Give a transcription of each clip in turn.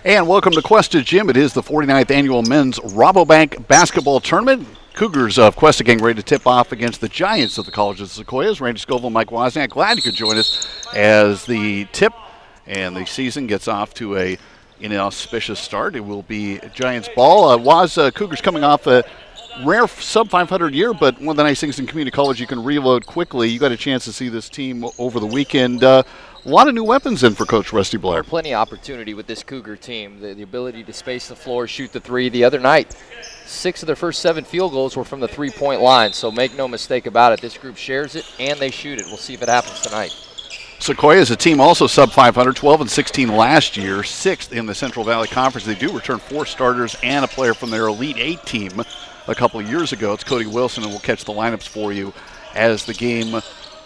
And welcome to Cuesta Gym. It is the 49th annual men's Rabobank basketball tournament. Cougars of Cuesta getting ready to tip off against the Giants of the College of Sequoias. Randy Scoville, Mike Wozniak, glad you could join us as the tip and the season gets off to a inauspicious start. It will be Giants ball. Cougars coming off a rare sub-500 year, but one of the nice things in community college, you can reload quickly. You got a chance to see this team over the weekend. A lot of new weapons in for Coach Rusty Blair. Plenty of opportunity with this Cougar team. The ability to space the floor, shoot the three. The other night, 6 of their first 7 field goals were from the three-point line, so make no mistake about it. This group shares it, and they shoot it. We'll see if it happens tonight. Sequoia is a team also sub-500, 12-16 last year, 6th in the Central Valley Conference. They do return 4 starters and a player from their Elite 8 team a couple of years ago. It's Cody Wilson, and we'll catch the lineups for you as the game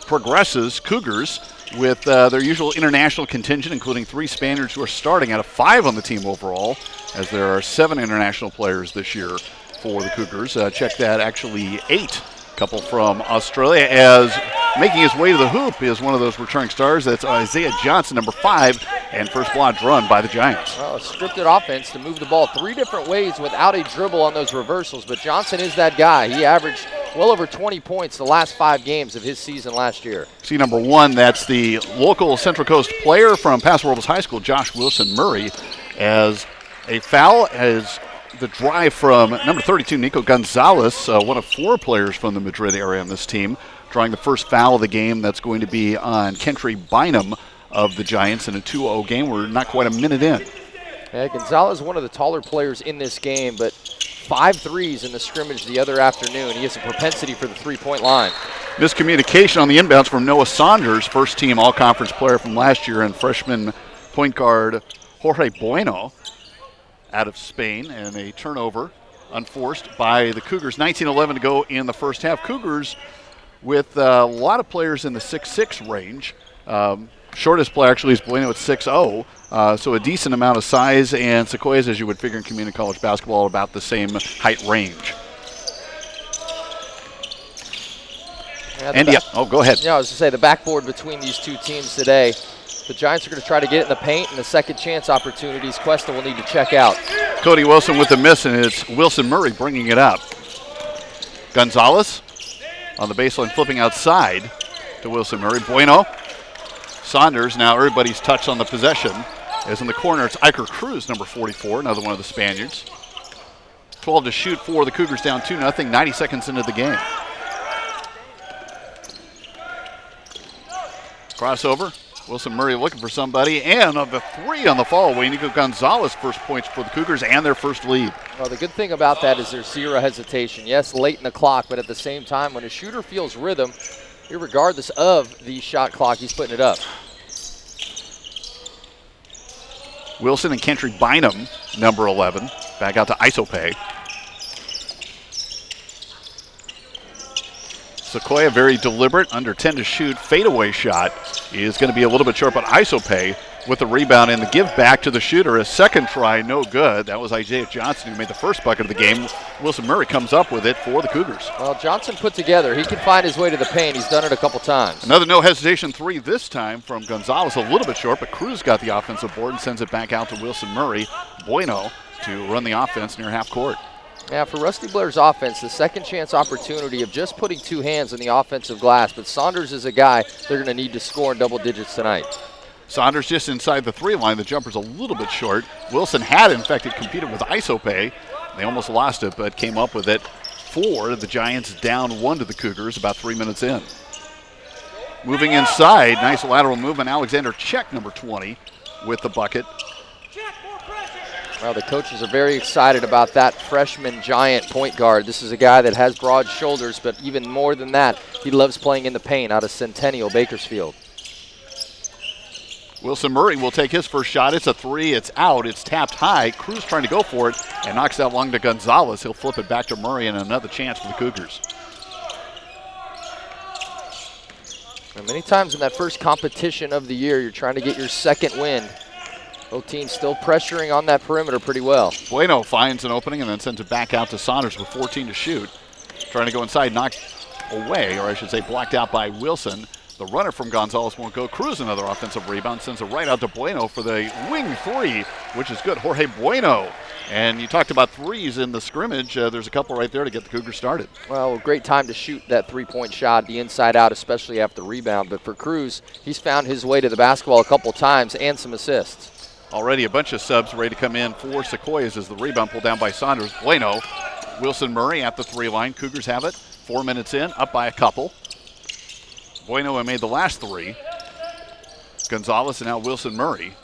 progresses. Cougars with their usual international contingent, including 3 Spaniards who are starting out of 5 on the team overall, as there are 7 international players this year for the Cougars. Check that, actually 8. Couple from Australia, as making his way to the hoop is one of those returning stars. That's Isaiah Johnson, number 5, and first block run by the Giants. Well, a scripted offense to move the ball 3 different ways without a dribble on those reversals, but Johnson is that guy. He averaged well over 20 points the last 5 games of his season last year. See number 1, that's the local Central Coast player from Paso Robles High School, Josh Wilson Murray, as a foul as the drive from number 32, Nico Gonzalez, one of 4 players from the Madrid area on this team, drawing the first foul of the game. That's going to be on Kentry Bynum of the Giants in a 2-0 game. We're not quite a minute in. Yeah, Gonzalez is one of the taller players in this game, but 5 threes in the scrimmage the other afternoon. He has a propensity for the three-point line. Miscommunication on the inbounds from Noah Saunders, first-team all-conference player from last year, and freshman point guard Jorge Bueno out of Spain, and a turnover unforced by the Cougars. 19:11 to go in the first half. Cougars with a lot of players in the 6'6 range. Shortest player actually is Bueno at 6'0, so a decent amount of size, and Sequoias, as you would figure in community college basketball, about the same height range. Go ahead. Yeah, I was going to say the backboard between these two teams today. The Giants are going to try to get it in the paint, and the second chance opportunities Cuesta will need to check out. Cody Wilson with the miss, and it's Wilson Murray bringing it up. Gonzalez on the baseline flipping outside to Wilson Murray. Bueno. Saunders, now everybody's touched on the possession. As in the corner, it's Iker Cruz, number 44, another one of the Spaniards. 12 to shoot for the Cougars, down 2-0, 90 seconds into the game. Crossover. Wilson Murray looking for somebody, and of the 3 on the fall away, Nico Gonzalez first points for the Cougars and their first lead. Well, the good thing about that is there's 0 hesitation. Yes, late in the clock, but at the same time, when a shooter feels rhythm, regardless of the shot clock, he's putting it up. Wilson and Kentry Bynum, number 11, back out to Isope. Sequoia, very deliberate, under 10 to shoot, fadeaway shot is going to be a little bit short, but Isope with the rebound and the give back to the shooter. A second try, no good. That was Isaiah Johnson who made the first bucket of the game. Wilson Murray comes up with it for the Cougars. Well, Johnson put together. He can find his way to the paint. He's done it a couple times. Another no hesitation 3 this time from Gonzalez, a little bit short, but Cruz got the offensive board and sends it back out to Wilson Murray. Bueno to run the offense near half court. Yeah, for Rusty Blair's offense, the second chance opportunity of just putting 2 hands on the offensive glass, but Saunders is a guy they're going to need to score in double digits tonight. Saunders just inside the 3 line. The jumper's a little bit short. Wilson had, in fact, competed with Isope. They almost lost it, but came up with it for the Giants, down 1 to the Cougars about 3 minutes in. Moving inside, nice lateral movement. Alexander Check, number 20, with the bucket. Well, the coaches are very excited about that freshman Giant point guard. This is a guy that has broad shoulders, but even more than that, he loves playing in the paint out of Centennial Bakersfield. Wilson Murray will take his first shot. It's a 3. It's out. It's tapped high. Cruz trying to go for it and knocks that long to Gonzalez. He'll flip it back to Murray, and another chance for the Cougars. And many times in that first competition of the year, you're trying to get your second win. Both teams still pressuring on that perimeter pretty well. Bueno finds an opening and then sends it back out to Saunders with 14 to shoot. Trying to go inside, knocked away, or I should say blocked out by Wilson. The runner from Gonzalez won't go. Cruz, another offensive rebound, sends it right out to Bueno for the wing three, which is good. Jorge Bueno. And you talked about threes in the scrimmage. There's a couple right there to get the Cougars started. Well, great time to shoot that three-point shot, the inside out, especially after the rebound. But for Cruz, he's found his way to the basketball a couple times and some assists. Already a bunch of subs ready to come in for Sequoias as the rebound pulled down by Saunders. Bueno, Wilson Murray at the three line. Cougars have it. 4 minutes in, up by a couple. Bueno made the last three. Gonzalez and now Wilson Murray.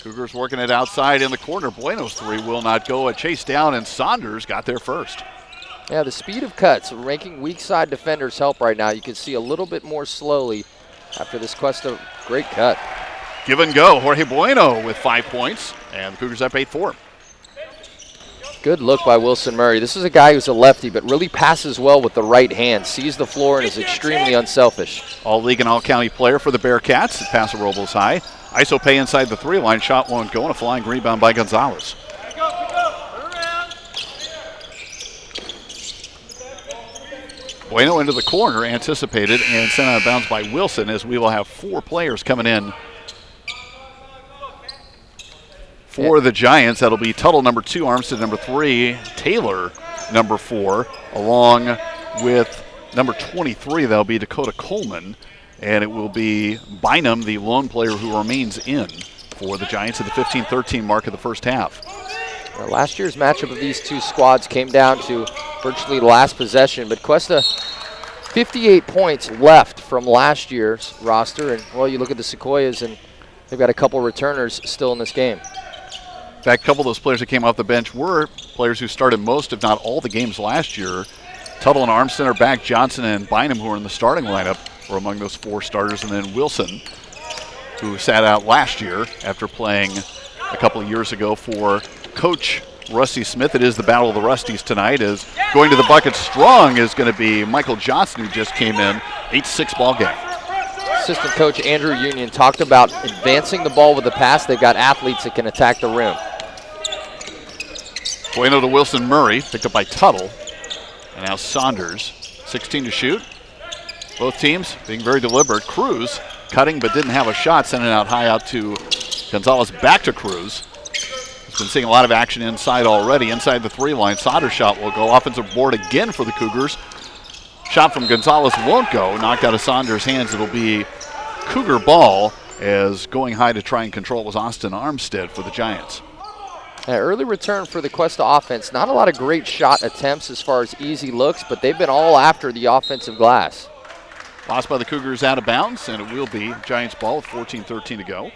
Cougars working it outside in the corner. Bueno's three will not go. A chase down, and Saunders got there first. Yeah, the speed of cuts, making weak side defenders help right now. You can see a little bit more slowly after this Cuesta great cut. Give and go. Jorge Bueno with 5 points, and the Cougars up 8-4. Good look by Wilson Murray. This is a guy who's a lefty, but really passes well with the right hand, sees the floor, and is extremely unselfish. All-league and all-county player for the Bearcats. The passer robles high. ISO pay inside the three-line. Shot won't go, and a flying rebound by Gonzalez. Bueno into the corner, anticipated, and sent out of bounds by Wilson, as we will have 4 players coming in for the Giants. That'll be Tuttle, number 2, Armstead, number 3, Taylor, number 4, along with number 23. That'll be Dakota Coleman. And it will be Bynum, the lone player who remains in for the Giants at the 15-13 mark of the first half. Well, last year's matchup of these two squads came down to virtually the last possession, but Cuesta, 58 points left from last year's roster. And, well, you look at the Sequoias, and they've got a couple returners still in this game. In fact, a couple of those players that came off the bench were players who started most, if not all, the games last year. Tuttle and Armstead are back. Johnson and Bynum, who are in the starting lineup, were among those 4 starters, and then Wilson, who sat out last year after playing a couple of years ago for Coach Rusty Smith. It is the Battle of the Rusties tonight, as going to the bucket strong is going to be Michael Johnson, who just came in. 8-6 ball game. Assistant coach Andrew Union talked about advancing the ball with the pass. They've got athletes that can attack the rim. Bueno to Wilson Murray, picked up by Tuttle. And now Saunders, 16 to shoot. Both teams being very deliberate. Cruz cutting but didn't have a shot, sending it out high out to Gonzalez, back to Cruz. He's been seeing a lot of action inside already. Inside the 3-line, Saunders shot will go. Offensive board again for the Cougars. Shot from Gonzalez won't go. Knocked out of Saunders' hands. It'll be Cougar ball, as going high to try and control was Austin Armstead for the Giants. An early return for the Cuesta offense. Not a lot of great shot attempts as far as easy looks, but they've been all after the offensive glass. Lost by the Cougars out of bounds, and it will be Giants ball with 14-13 to go.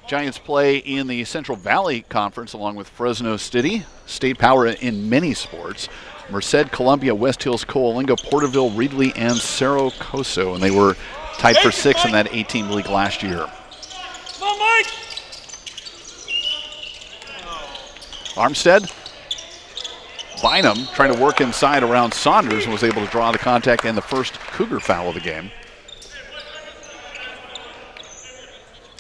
Giants play in the Central Valley Conference along with Fresno City, State Power in many sports, Merced, Columbia, West Hills, Coalinga, Porterville, Reedley, and Cerro Coso, and they were tied for 6th in that 8-team league last year. Armstead. Bynum trying to work inside around Saunders and was able to draw the contact and the first Cougar foul of the game.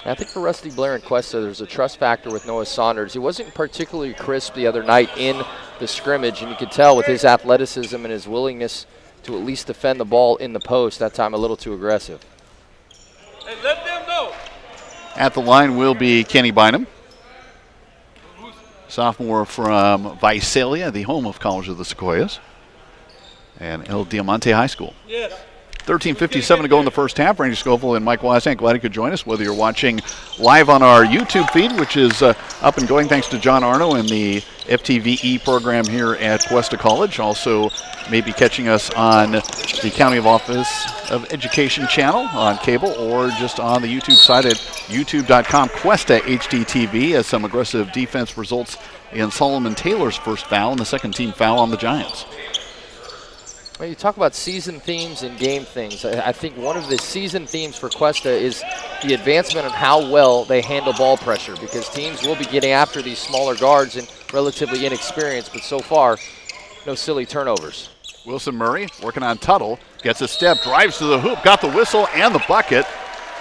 I think for Rusty Blair and Cuesta, there's a trust factor with Noah Saunders. He wasn't particularly crisp the other night in the scrimmage, and you could tell with his athleticism and his willingness to at least defend the ball in the post, that time a little too aggressive. Hey, let them know. At the line will be Kenny Bynum, sophomore from Visalia, the home of College of the Sequoias, and El Diamante High School. Yes. 13:57 to go in the first half. Randy Scoville and Mike Wozniak, glad you could join us, whether you're watching live on our YouTube feed, which is up and going thanks to John Arno and the FTVE program here at Cuesta College. Also, maybe catching us on the County Office of Education channel on cable, or just on the YouTube site at youtube.com Cuesta HDTV, as some aggressive defense results in Solomon Taylor's first foul and the second team foul on the Giants. Well, you talk about season themes and game things. I think one of the season themes for Cuesta is the advancement of how well they handle ball pressure, because teams will be getting after these smaller guards and relatively inexperienced, but so far, no silly turnovers. Wilson Murray working on Tuttle, gets a step, drives to the hoop, got the whistle and the bucket.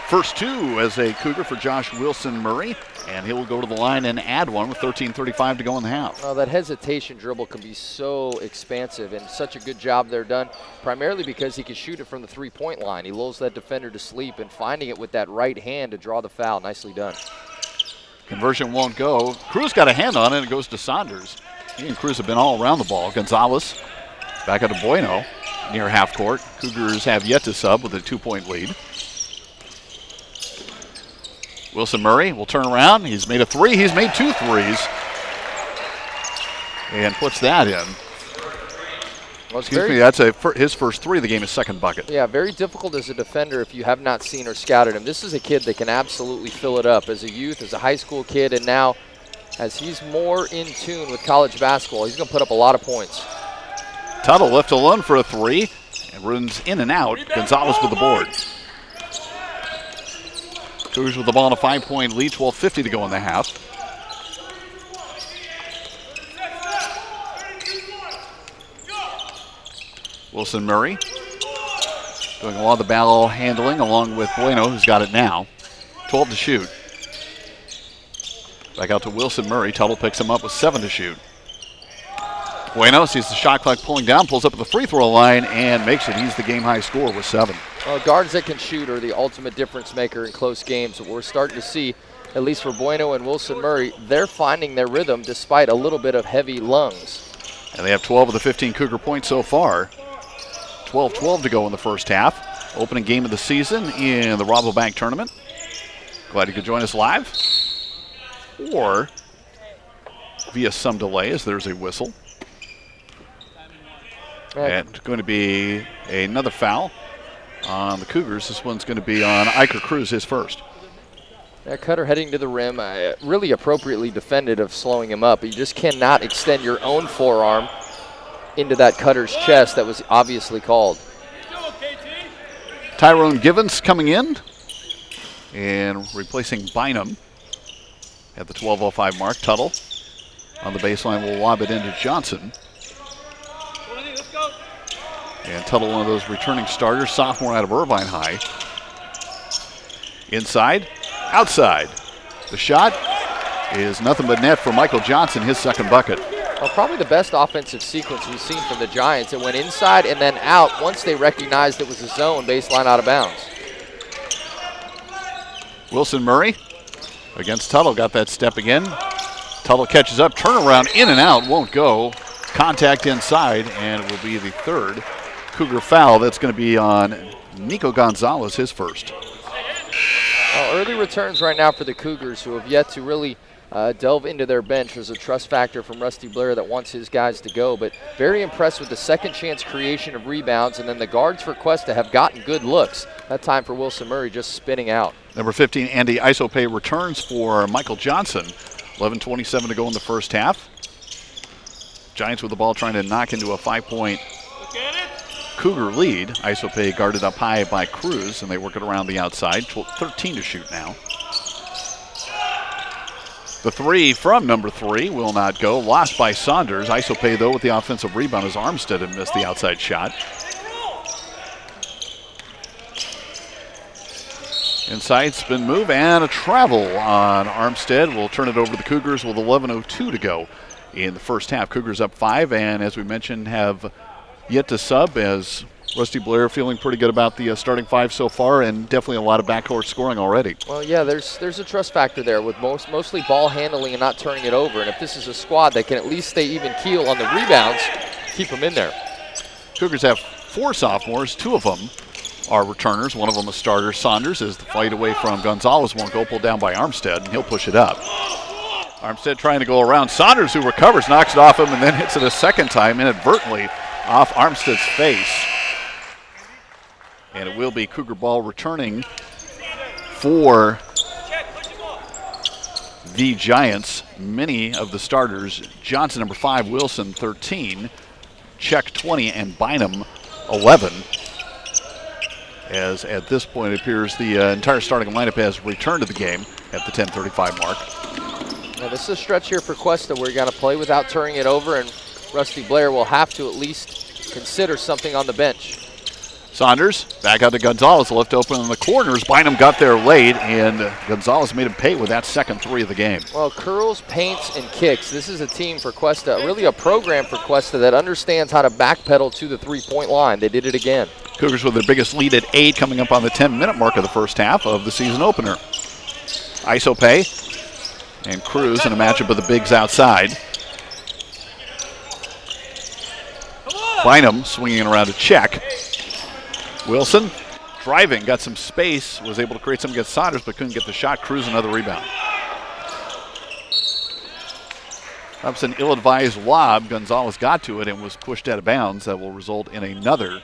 First two as a Cougar for Josh Wilson Murray, and he will go to the line and add one with 13:35 to go in the half. Well, that hesitation dribble can be so expansive, and such a good job there done, primarily because he can shoot it from the three-point line. He lulls that defender to sleep, and finding it with that right hand to draw the foul. Nicely done. Conversion won't go. Cruz got a hand on it, and it goes to Saunders. He and Cruz have been all around the ball. Gonzalez back out to Bueno near half court. Cougars have yet to sub with a 2-point lead. Wilson Murray will turn around. He's made a three. He's made 2 threes. And puts that in. Well, Excuse me, that's his first three of the game, his second bucket. Yeah, very difficult as a defender if you have not seen or scouted him. This is a kid that can absolutely fill it up as a youth, as a high school kid, and now as he's more in tune with college basketball, he's going to put up a lot of points. Tuttle left alone for a three and runs in and out. Gonzalez with the board. Cougars with the ball in a 5-point lead, 12:50 to go in the half. Wilson Murray doing a lot of the ball handling along with Bueno, who's got it now. 12 to shoot. Back out to Wilson Murray. Tuttle picks him up with 7 to shoot. Bueno sees the shot clock pulling down, pulls up at the free throw line, and makes it. He's the game-high score with 7. Well, guards that can shoot are the ultimate difference maker in close games. We're starting to see, at least for Bueno and Wilson Murray, they're finding their rhythm despite a little bit of heavy lungs. And they have 12 of the 15 Cougar points so far. 12-12 to go in the first half. Opening game of the season in the Rabobank tournament. Glad you could join us live. Or via some delay as there's a whistle. And going to be another foul on the Cougars. This one's going to be on Iker Cruz, his first. That cutter heading to the rim, really appropriately defended of slowing him up. You just cannot extend your own forearm into that cutter's chest. That was obviously called. Tyrone Givens coming in and replacing Bynum at the 12:05 mark. Tuttle on the baseline will lob it into Johnson. And Tuttle, one of those returning starters, sophomore out of Irvine High. Inside, outside. The shot is nothing but net for Michael Johnson, his second bucket. Well, probably the best offensive sequence we've seen from the Giants. It went inside and then out once they recognized it was a zone baseline out of bounds. Wilson Murray against Tuttle, got that step again. Tuttle catches up, turnaround, in and out, won't go. Contact inside, and it will be the third Cougar foul. That's going to be on Nico Gonzalez, his first. Well, early returns right now for the Cougars, who have yet to really delve into their bench. There's a trust factor from Rusty Blair that wants his guys to go, but very impressed with the second chance creation of rebounds, and then the guards for Cuesta have gotten good looks. That time for Wilson Murray just spinning out. Number 15, Andy Isope returns for Michael Johnson. 11:27 to go in the first half. Giants with the ball trying to knock into a 5-point Cougar lead. Isope guarded up high by Cruz, and they work it around the outside. 13 to shoot now. The three from number 3 will not go. Lost by Saunders. Isope, though, with the offensive rebound as Armstead had missed the outside shot. Inside spin move and a travel on Armstead. We'll turn it over to the Cougars with 11:02 to go in the first half. Cougars up 5, and as we mentioned, have yet to sub, as Rusty Blair feeling pretty good about the starting 5 so far, and definitely a lot of backcourt scoring already. Well, yeah, there's a trust factor there with mostly ball handling and not turning it over. And if this is a squad that can at least stay even keel on the rebounds, keep them in there. Cougars have 4 sophomores. 2 of them are returners. One of them a starter. Saunders, as the fight away from Gonzalez won't go, pulled down by Armstead, and he'll push it up. Armstead trying to go around Saunders, who recovers, knocks it off him, and then hits it a second time inadvertently off Armstead's face. And it will be Cougar ball returning for the Giants. Many of the starters, Johnson, number 5, Wilson, 13, Check, 20, and Bynum, 11. As at this point it appears the entire starting lineup has returned to the game at the 10:35 mark. Now this is a stretch here for Cuesta where you got to play without turning it over, and Rusty Blair will have to at least consider something on the bench. Saunders back out to Gonzalez, left open in the corners. Bynum got there late, and Gonzalez made him pay with that second three of the game. Well, curls, paints, and kicks. This is a team for Cuesta, really a program for Cuesta that understands how to backpedal to the three-point line. They did it again. Cougars with their biggest lead at 8, coming up on the 10-minute mark of the first half of the season opener. Isope and Cruz in a matchup of the bigs outside. Bynum swinging around to check. Wilson driving, got some space, was able to create some against Saunders, but couldn't get the shot. Cruz another rebound. That was an ill-advised lob. Gonzalez got to it and was pushed out of bounds. That will result in another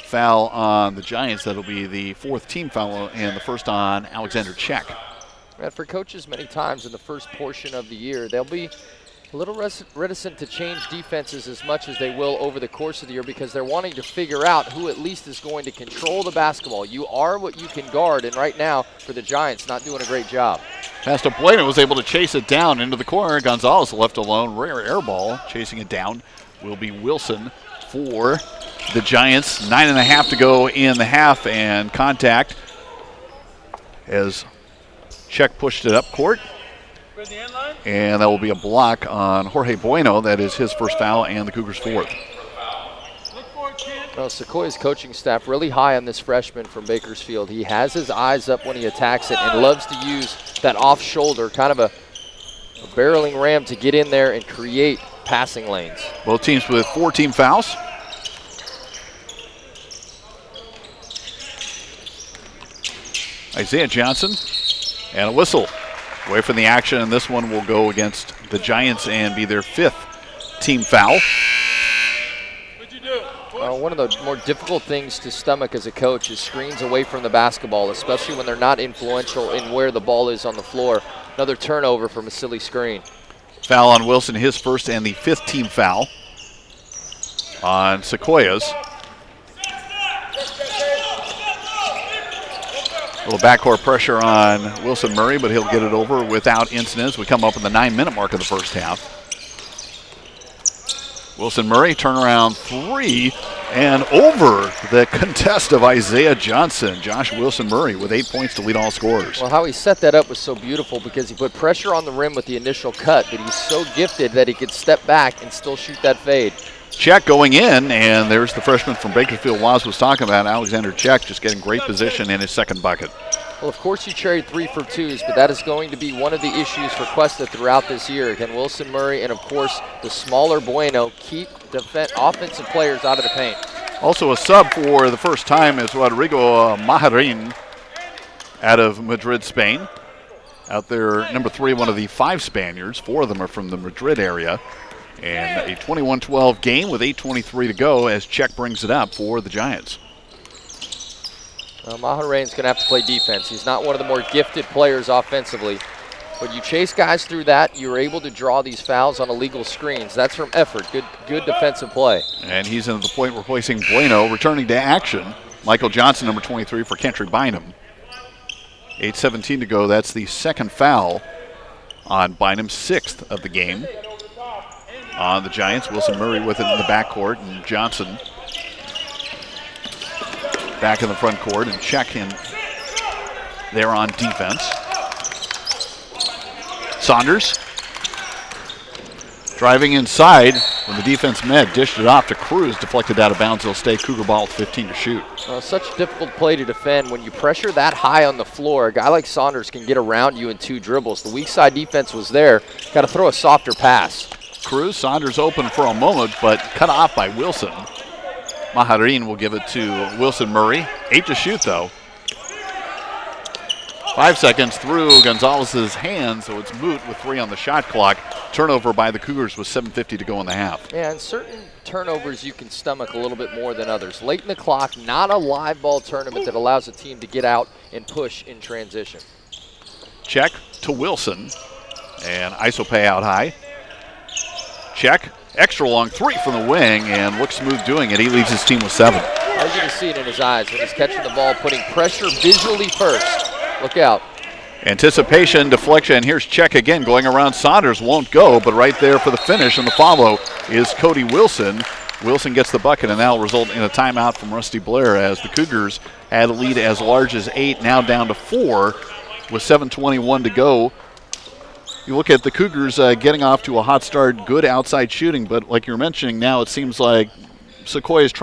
foul on the Giants. That'll be the 4th team foul and the first on Alexander Czech. And for coaches many times in the first portion of the year, they'll be a little reticent to change defenses as much as they will over the course of the year because they're wanting to figure out who at least is going to control the basketball. You are what you can guard, and right now, for the Giants, not doing a great job. Pass to Bueno, was able to chase it down into the corner. Gonzalez left alone. Rare air ball. Chasing it down will be Wilson for the Giants. 9.5 to go in the half, and contact as Czech pushed it up court. And that will be a block on Jorge Bueno. That is his first foul and the Cougars' 4th. Well, Sequoias' coaching staff really high on this freshman from Bakersfield. He has his eyes up when he attacks it and loves to use that off shoulder, kind of a barreling ram to get in there and create passing lanes. Both teams with 4 team fouls. Isaiah Johnson and a whistle. Away from the action, and this one will go against the Giants and be their 5th team foul. One of the more difficult things to stomach as a coach is screens away from the basketball, especially when they're not influential in where the ball is on the floor. Another turnover from a silly screen. Foul on Wilson, his first and the 5th team foul on Sequoias. A little backcourt pressure on Wilson Murray, but he'll get it over without incident as we come up in the 9-minute mark of the first half. Wilson Murray, turnaround 3, and over the contest of Isaiah Johnson. Josh Wilson Murray with 8 points to lead all scorers. Well, how he set that up was so beautiful because he put pressure on the rim with the initial cut, but he's so gifted that he could step back and still shoot that fade. Czech going in, and there's the freshman from Bakersfield Waz was talking about, Alexander Czech, just getting great position in his second bucket. Well, of course you trade 3 for 2s, but that is going to be one of the issues for Cuesta throughout this year. Can Wilson Murray and, of course, the smaller Bueno keep offensive players out of the paint? Also a sub for the first time is Rodrigo Majarin out of Madrid, Spain. Out there, number 3, one of the 5 Spaniards. 4 of them are from the Madrid area. And a 21-12 game with 8:23 to go as Czech brings it up for the Giants. Maharan's going to have to play defense. He's not one of the more gifted players offensively. But you chase guys through that, you're able to draw these fouls on illegal screens. That's from effort. Good defensive play. And he's in the point replacing Bueno, returning to action. Michael Johnson, number 23 for Kentry Bynum. 8:17 to go. That's the second foul on Bynum, 6th of the game. On the Giants, Wilson Murray with it in the backcourt, and Johnson back in the front court, and Czech in there on defense. Saunders driving inside when the defense met, dished it off to Cruz, deflected out of bounds. He'll stay Cougar ball with 15 to shoot. Such a difficult play to defend. When you pressure that high on the floor, a guy like Saunders can get around you in 2 dribbles. The weak side defense was there. Got to throw a softer pass. Cruz, Saunders open for a moment, but cut off by Wilson. Maharin will give it to Wilson Murray. 8 to shoot, though. 5 seconds through Gonzalez's hands, so it's moot with 3 on the shot clock. Turnover by the Cougars with 7:50 to go in the half. Yeah, and certain turnovers you can stomach a little bit more than others. Late in the clock, not a live ball tournament that allows a team to get out and push in transition. Check to Wilson, and Isope out high. Check, extra long 3 from the wing, and looks smooth doing it. He leads his team with 7. I was going to see it in his eyes when he's catching the ball, putting pressure visually first. Look out. Anticipation, deflection, and here's Czech again going around Saunders. Won't go, but right there for the finish and the follow is Cody Wilson. Wilson gets the bucket, and that'll result in a timeout from Rusty Blair as the Cougars had a lead as large as 8, now down to 4 with 7:21 to go. You look at the Cougars getting off to a hot start, good outside shooting, but like you're mentioning now, it seems like Sequoia is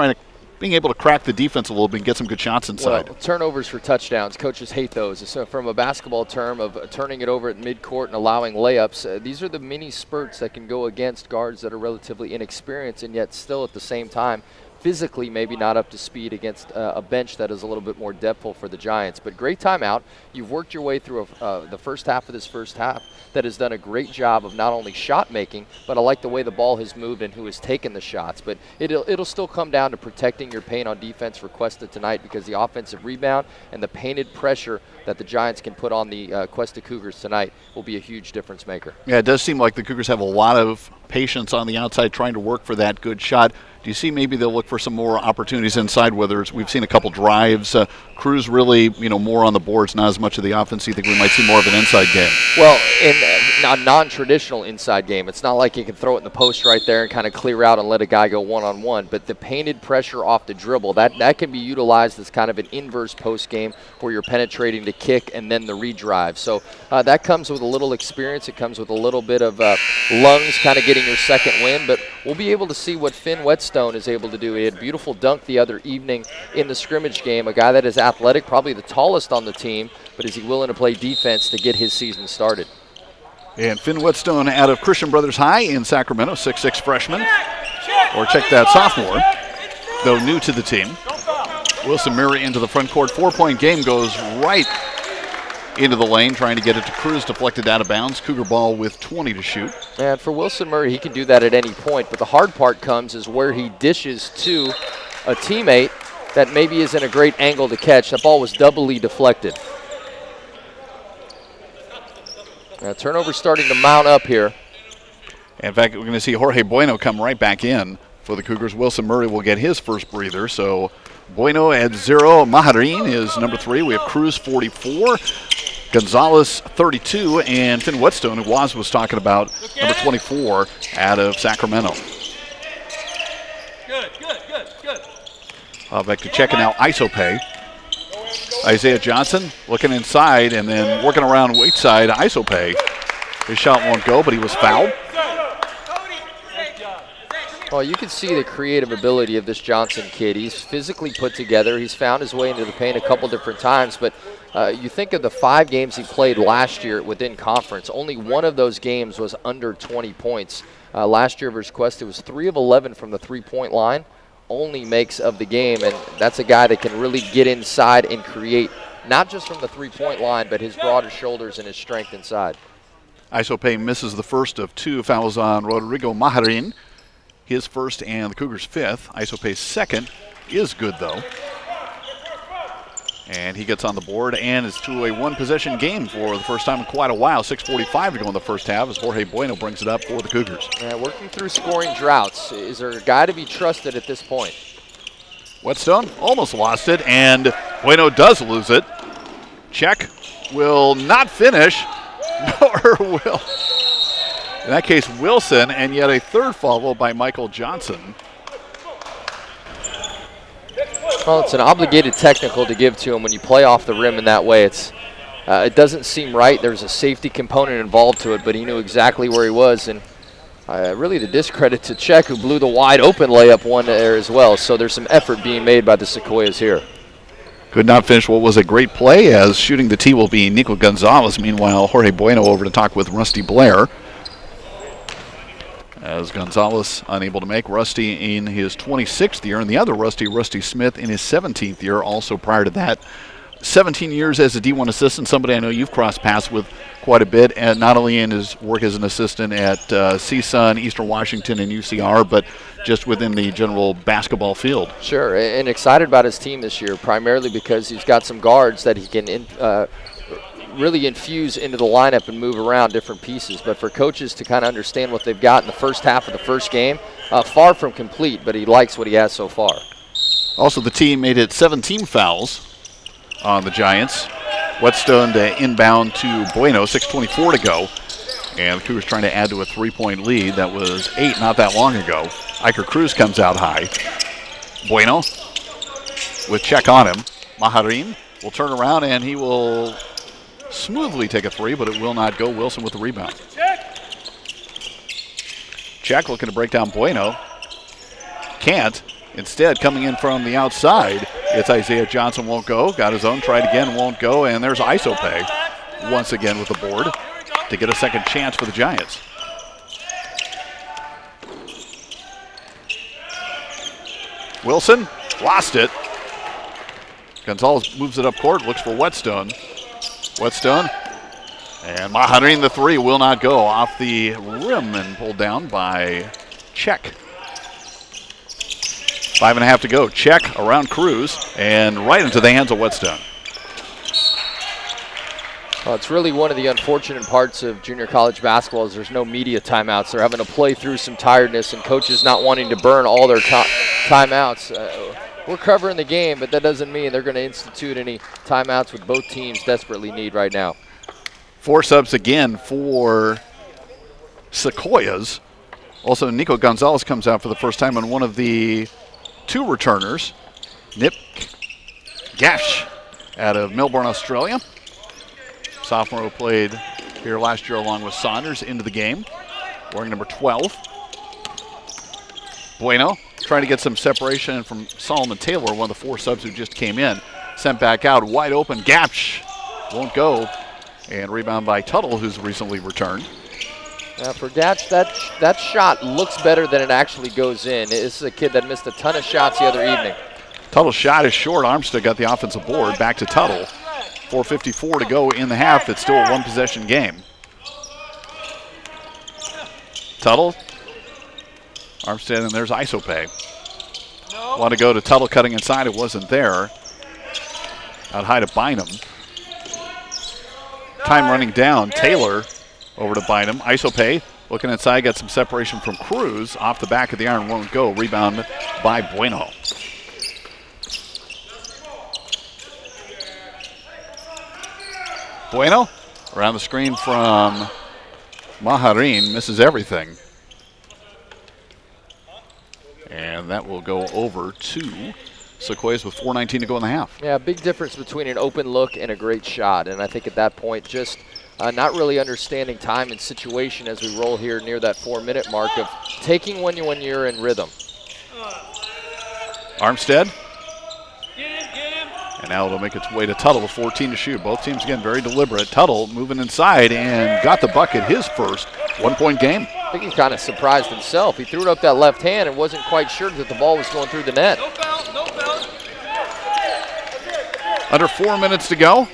being able to crack the defense a little bit and get some good shots inside. Well, turnovers for touchdowns. Coaches hate those. So from a basketball term of turning it over at midcourt and allowing layups, these are the mini spurts that can go against guards that are relatively inexperienced and yet still at the same time physically maybe not up to speed against a bench that is a little bit more depthful for the Giants. But great timeout. You've worked your way through the first half of this first half that has done a great job of not only shot making, but I like the way the ball has moved and who has taken the shots. But it'll still come down to protecting your paint on defense for Cuesta tonight, because the offensive rebound and the painted pressure that the Giants can put on the Cuesta Cougars tonight will be a huge difference maker. Yeah, it does seem like the Cougars have a lot of patience on the outside trying to work for that good shot. Do you see maybe they'll look for some more opportunities inside, whether it's, we've seen a couple drives, Cruz really, more on the boards, not as much of the offense. You think we might see more of an inside game? Well, in a non-traditional inside game, it's not like you can throw it in the post right there and kind of clear out and let a guy go one-on-one, but the painted pressure off the dribble, that can be utilized as kind of an inverse post game where you're penetrating the kick and then the redrive. So that comes with a little experience. It comes with a little bit of lungs, kind of getting your second win, but we'll be able to see what Finn Whetstone is able to do. He had a beautiful dunk the other evening in the scrimmage game, a guy that is athletic, probably the tallest on the team, but is he willing to play defense to get his season started? And Finn Whetstone out of Christian Brothers High in Sacramento, 6'6" freshman. Or check that, sophomore, though new to the team. Wilson Murray into the front court. 4-point game, goes right into the lane, trying to get it to Cruz, deflected out of bounds. Cougar ball with 20 to shoot. And for Wilson Murray, he can do that at any point, but the hard part comes is where he dishes to a teammate that maybe isn't a great angle to catch. That ball was doubly deflected. Now, turnover starting to mount up here. In fact, we're going to see Jorge Bueno come right back in for the Cougars. Wilson Murray will get his first breather. So Bueno at 0. Maharin is number 3. We have Cruz 44. Gonzalez 32. And Finn Whetstone, who was talking about, number 24 out of Sacramento. Good. Back to checking out Isope. Isaiah Johnson looking inside and then working around weak side. Isope. His shot won't go, but he was fouled. Well, you can see the creative ability of this Johnson kid. He's physically put together. He's found his way into the paint a couple different times, but you think of the 5 games he played last year within conference. Only one of those games was under 20 points. Last year versus Cuesta, it was 3 of 11 from the three-point line. Only makes of the game, and that's a guy that can really get inside and create, not just from the three-point line, but his broader shoulders and his strength inside. Isope misses the first of 2 fouls on Rodrigo Maharin. His first and the Cougars' 5th. Isope's second is good, though. And he gets on the board, and it's to a one-possession game for the first time in quite a while. 6:45 to go in the first half as Jorge Bueno brings it up for the Cougars. Working through scoring droughts. Is there a guy to be trusted at this point? Whetstone almost lost it, and Bueno does lose it. Check will not finish, nor will, in that case, Wilson, and yet a third foul by Michael Johnson. Well, it's an obligated technical to give to him when you play off the rim in that way. It doesn't seem right. There's a safety component involved to it, but he knew exactly where he was. And really the discredit to Czech, who blew the wide open layup one there as well. So there's some effort being made by the Sequoias here. Could not finish what was a great play, as shooting the tee will be Nico Gonzalez. Meanwhile, Jorge Bueno over to talk with Rusty Blair. As Gonzalez unable to make. Rusty in his 26th year, and the other Rusty Smith in his 17th year, also prior to that. 17 years as a D1 assistant, somebody I know you've crossed paths with quite a bit, and not only in his work as an assistant at CSUN, Eastern Washington, and UCR, but just within the general basketball field. Sure, and excited about his team this year, primarily because he's got some guards that he can really infuse into the lineup and move around different pieces. But for coaches to kind of understand what they've got in the first half of the first game, far from complete, but he likes what he has so far. Also, the team made it 17 fouls on the Giants. Whetstone to inbound to Bueno, 6:24 to go. And the Cougars trying to add to a 3-point lead. That was 8 not that long ago. Iker Cruz comes out high. Bueno with check on him. Maharin will turn around and he will smoothly take a three, but it will not go. Wilson with the rebound. Check looking to break down Bueno. Can't. Instead, coming in from the outside, it's Isaiah Johnson, won't go. Got his own, tried again, won't go. And there's Isope once again with the board to get a second chance for the Giants. Wilson lost it. Gonzalez moves it up court, looks for Whetstone. Whetstone. And Maharin, the three, will not go. Off the rim and pulled down by Check. 5.5 to go. Check around Cruz and right into the hands of Whetstone. Well, it's really one of the unfortunate parts of junior college basketball is there's no media timeouts. They're having to play through some tiredness and coaches not wanting to burn all their timeouts. We're covering the game, but that doesn't mean they're going to institute any timeouts, which both teams desperately need right now. 4 subs again for Sequoias. Also, Nico Gonzalez comes out for the first time on one of the 2 returners. Nip Gash out of Melbourne, Australia. Sophomore who played here last year along with Saunders into the game, wearing number 12. Bueno trying to get some separation from Solomon Taylor, one of the 4 subs who just came in. Sent back out, wide open. Gapsh won't go. And rebound by Tuttle, who's recently returned. For Gapsh, that shot looks better than it actually goes in. This is a kid that missed a ton of shots the other evening. Tuttle's shot is short. Armstead got the offensive board. Back to Tuttle. 4:54 to go in the half. It's still a 1-possession game. Tuttle. Armstead, and there's Isope. Want to go to Tuttle cutting inside. It wasn't there. Out high to Bynum. Time running down. Taylor over to Bynum. Isope looking inside. Got some separation from Cruz. Off the back of the iron. Won't go. Rebound by Bueno. Bueno around the screen from Maharin. Misses everything. And that will go over to Sequoias with 4:19 to go in the half. Yeah, big difference between an open look and a great shot. And I think at that point, just not really understanding time and situation as we roll here near that 4-minute mark of taking when you're in rhythm. Armstead. And now it'll make its way to Tuttle with 14 to shoot. Both teams, again, very deliberate. Tuttle moving inside and got the bucket, his first 1-point game. I think he kind of surprised himself. He threw it up that left hand and wasn't quite sure that the ball was going through the net. No foul, no foul. Under 4 minutes to go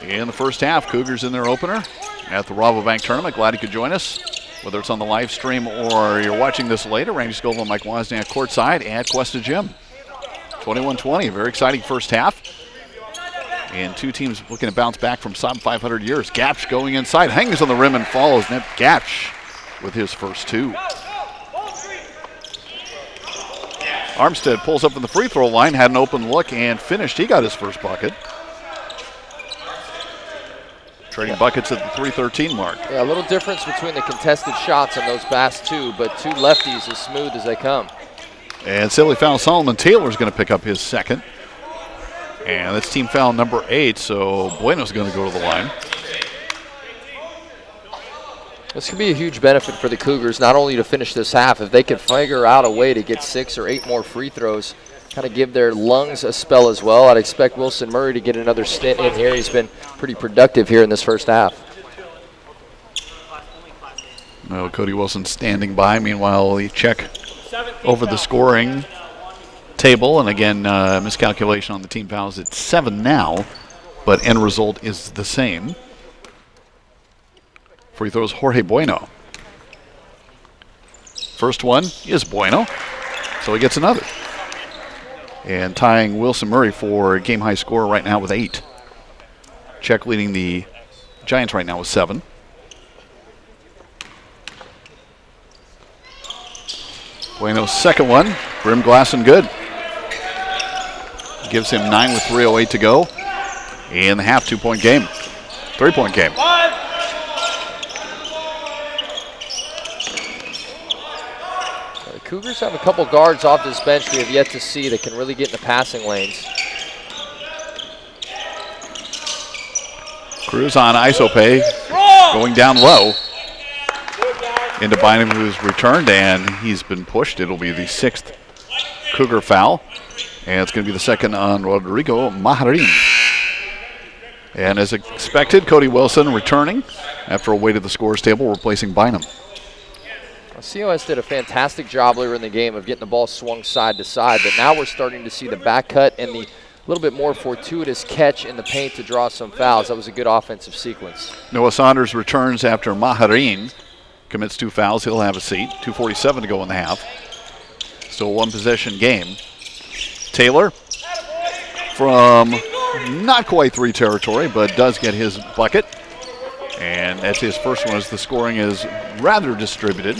in the first half. Cougars in their opener at the Rabobank Tournament. Glad you could join us, whether it's on the live stream or you're watching this later. Randy Scoville and Mike Wozniak courtside at Cuesta Gym. 21-20, very exciting first half. And 2 teams looking to bounce back from sub 500 years. Gapsh going inside, hangs on the rim and follows. Nip Gapsh with his first 2. Armstead pulls up from the free throw line, had an open look and finished. He got his first bucket. Trading buckets at the 3:13 mark. Yeah, a little difference between the contested shots on those last 2, but 2 lefties as smooth as they come. And silly foul, Solomon Taylor is going to pick up his second. And that's team foul number 8, so Bueno's going to go to the line. This could be a huge benefit for the Cougars, not only to finish this half, if they can figure out a way to get 6 or 8 more free throws, kind of give their lungs a spell as well. I'd expect Wilson Murray to get another stint in here. He's been pretty productive here in this first half. Well, Cody Wilson standing by. Meanwhile, we check over the scoring table. And again, miscalculation on the team fouls. It's 7 now, but end result is the same. Free throws, Jorge Bueno. First one is Bueno, so he gets another. And tying Wilson Murray for game-high score right now with 8. Check leading the Giants right now with 7. Bueno's second one, rim, glass, and good. Gives him 9 with 3:08 to go. In the half, 2-point game. 3-point game. Cougars have a couple guards off this bench we have yet to see that can really get in the passing lanes. Cruz on Isopay, going down low into Bynum, who's returned, and he's been pushed. It'll be the 6th Cougar foul, and it's going to be the second on Rodrigo Maharin. And as expected, Cody Wilson returning after a wait at the scores table, replacing Bynum. COS did a fantastic job later in the game of getting the ball swung side to side, but now we're starting to see the back cut and the little bit more fortuitous catch in the paint to draw some fouls. That was a good offensive sequence. Noah Saunders returns after Maharin commits 2 fouls. He'll have a seat. 2:47 to go in the half. Still a 1-possession game. Taylor from not quite 3 territory, but does get his bucket. And that's his first one as the scoring is rather distributed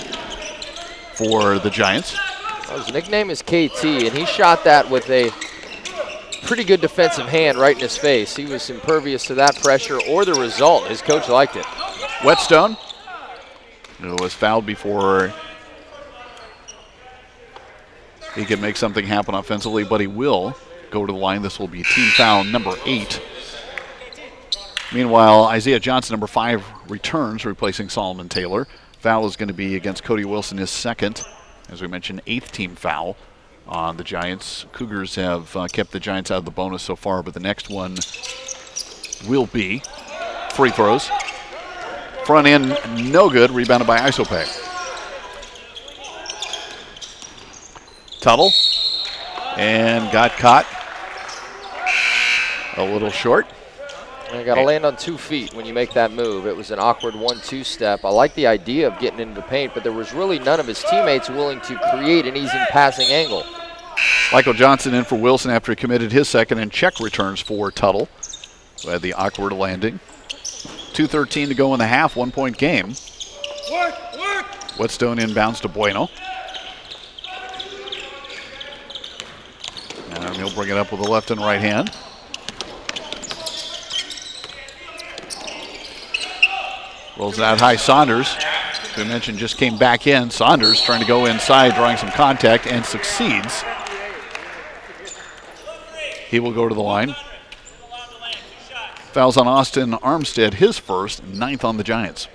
for the Giants. Well, his nickname is KT, and he shot that with a pretty good defensive hand right in his face. He was impervious to that pressure or the result. His coach liked it. Whetstone, who was fouled before he can make something happen offensively, but he will go to the line. This will be team foul number 8. Meanwhile, Isaiah Johnson, number 5, returns, replacing Solomon Taylor. Foul is going to be against Cody Wilson, his 2nd. As we mentioned, 8th team foul on the Giants. Cougars have kept the Giants out of the bonus so far, but the next one will be free throws. Front end, no good. Rebounded by Isopay. Tuttle, and got caught a little short. You got to land on 2 feet when you make that move. It was an awkward 1-2 step. I like the idea of getting into the paint, but there was really none of his teammates willing to create an easy passing angle. Michael Johnson in for Wilson after he committed his 2nd, and check returns for Tuttle, who had the awkward landing. 2:13 to go in the half, 1-point game. Whetstone inbounds to Bueno. And he'll bring it up with the left and right hand. Rolls it out high. Saunders, who we mentioned just came back in. Saunders trying to go inside, drawing some contact, and succeeds. He will go to the line. Fouls on Austin Armstead, his first, 9th on the Giants.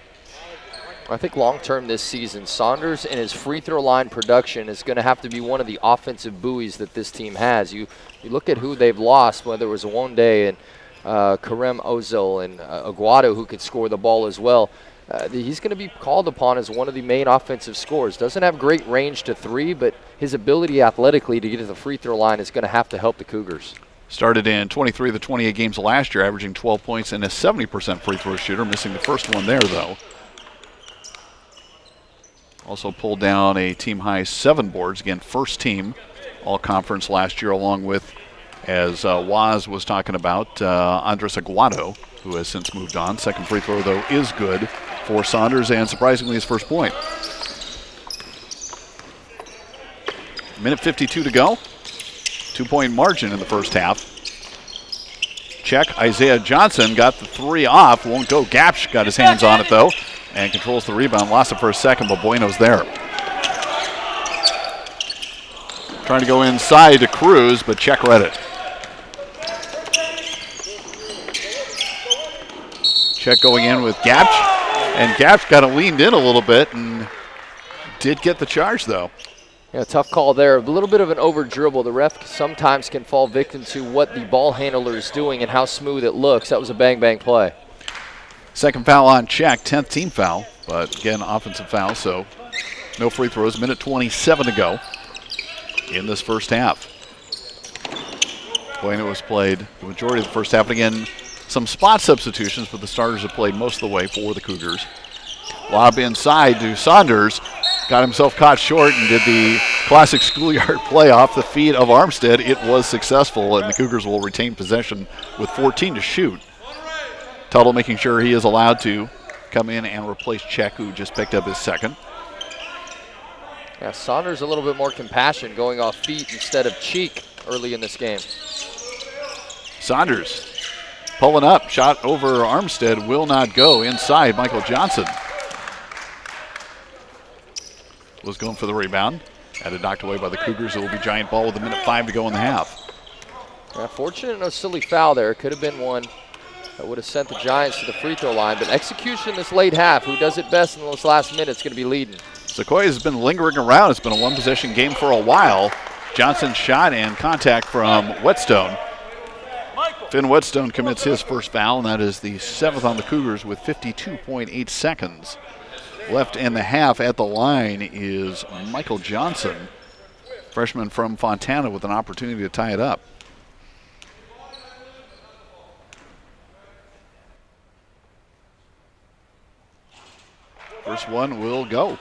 I think long-term this season, Saunders and his free throw line production is going to have to be one of the offensive buoys that this team has. You look at who they've lost, whether it was Wonde and Karem Ozil and Aguado, who could score the ball as well. He's going to be called upon as one of the main offensive scorers. Doesn't have great range to 3, but his ability athletically to get to the free throw line is going to have to help the Cougars. Started in 23 of the 28 games last year, averaging 12 points and a 70% free throw shooter, missing the first one there, though. Also pulled down a team-high 7 boards. Again, first team all-conference last year, along with, as Waz was talking about, Andres Aguado, who has since moved on. Second free throw, though, is good for Saunders, and surprisingly his first point. Minute 52 to go. 2-point margin in the first half. Check. Isaiah Johnson got the 3 off. Won't go. Gapsch got his hands on it, though, and controls the rebound. Lost it for a second, but Bueno's there. Trying to go inside to Cruz, but Check read it. Check going in with Gapsch, and Gapsch got it leaned in a little bit and did get the charge, though. Yeah, tough call there. A little bit of an over dribble. The ref sometimes can fall victim to what the ball handler is doing and how smooth it looks. That was a bang-bang play. Second foul on Check, 10th team foul, but again, offensive foul, so no free throws. Minute 27 to go in this first half. Bueno was played the majority of the first half, and again, some spot substitutions, but the starters have played most of the way for the Cougars. Lob inside to Saunders. Got himself caught short and did the classic schoolyard play off the feet of Armstead. It was successful, and the Cougars will retain possession with 14 to shoot. Tuttle making sure he is allowed to come in and replace Check, who just picked up his 2nd. Yeah, Saunders a little bit more compassion going off feet instead of cheek early in this game. Saunders pulling up, shot over Armstead, will not go. Inside, Michael Johnson was going for the rebound. Had it knocked away by the Cougars. It will be Giant ball with 1:05 to go in the half. Fortunate no silly foul there. Could have been one that would have sent the Giants to the free throw line. But execution this late half, who does it best in those last minutes, going to be leading. Sequoias has been lingering around. It's been a one-possession game for a while. Johnson's shot and contact from Whetstone. Finn Whetstone commits his first foul, and that is the 7th on the Cougars with 52.8 seconds left in the half. At the line is Michael Johnson, freshman from Fontana, with an opportunity to tie it up. First one will go.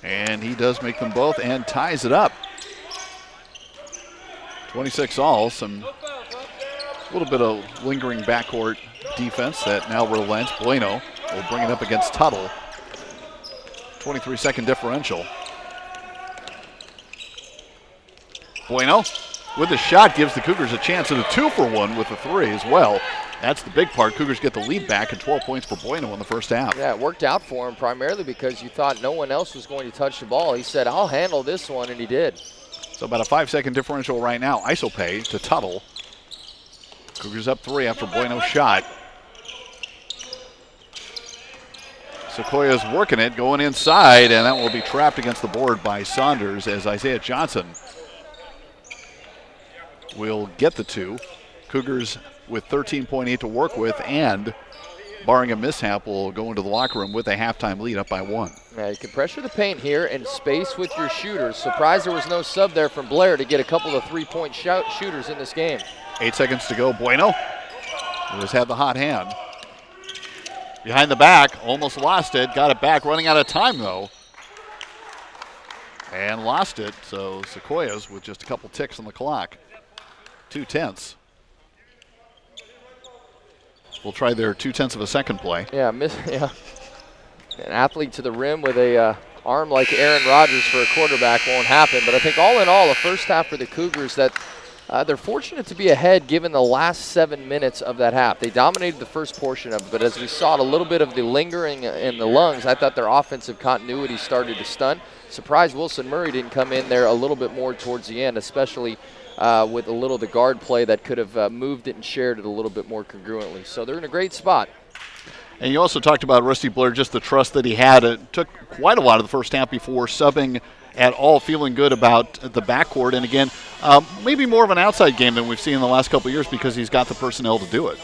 And he does make them both and ties it up. 26 all. A little bit of lingering backcourt defense that now relents. Bueno will bring it up against Tuttle. 23-second differential. Bueno with the shot gives the Cougars a chance at a 2-for-1 with the 3 as well. That's the big part. Cougars get the lead back, and 12 points for Bueno in the first half. Yeah, it worked out for him primarily because you thought no one else was going to touch the ball. He said, I'll handle this one, and he did. So about a 5-second differential right now. Isopay to Tuttle. Cougars up 3 after Bueno's shot. Sequoias working it, going inside, and that will be trapped against the board by Saunders as Isaiah Johnson will get the 2. Cougars with 13.8 to work with, and barring a mishap, will go into the locker room with a halftime lead up by 1. Yeah, you can pressure the paint here and space with your shooters. Surprised there was no sub there from Blair to get a couple of three-point shooters in this game. 8 seconds to go. Bueno, who has had the hot hand. Behind the back, almost lost it. Got it back, running out of time though. And lost it, so Sequoias with just a couple ticks on the clock. 2/10. We'll try their 2/10 of a second play. Yeah, an athlete to the rim with a arm like Aaron Rodgers for a quarterback won't happen. But I think all in all, the first half for the Cougars, that they're fortunate to be ahead given the last 7 minutes of that half. They dominated the first portion of it, but as we saw a little bit of the lingering in the lungs, I thought their offensive continuity started to stunt. Surprised Wilson Murray didn't come in there a little bit more towards the end, especially with a little of the guard play that could have moved it and shared it a little bit more congruently. So they're in a great spot. And you also talked about Rusty Blair, just the trust that he had. It took quite a lot of the first half before subbing at all, feeling good about the backcourt. And again, maybe more of an outside game than we've seen in the last couple of years because he's got the personnel to do it.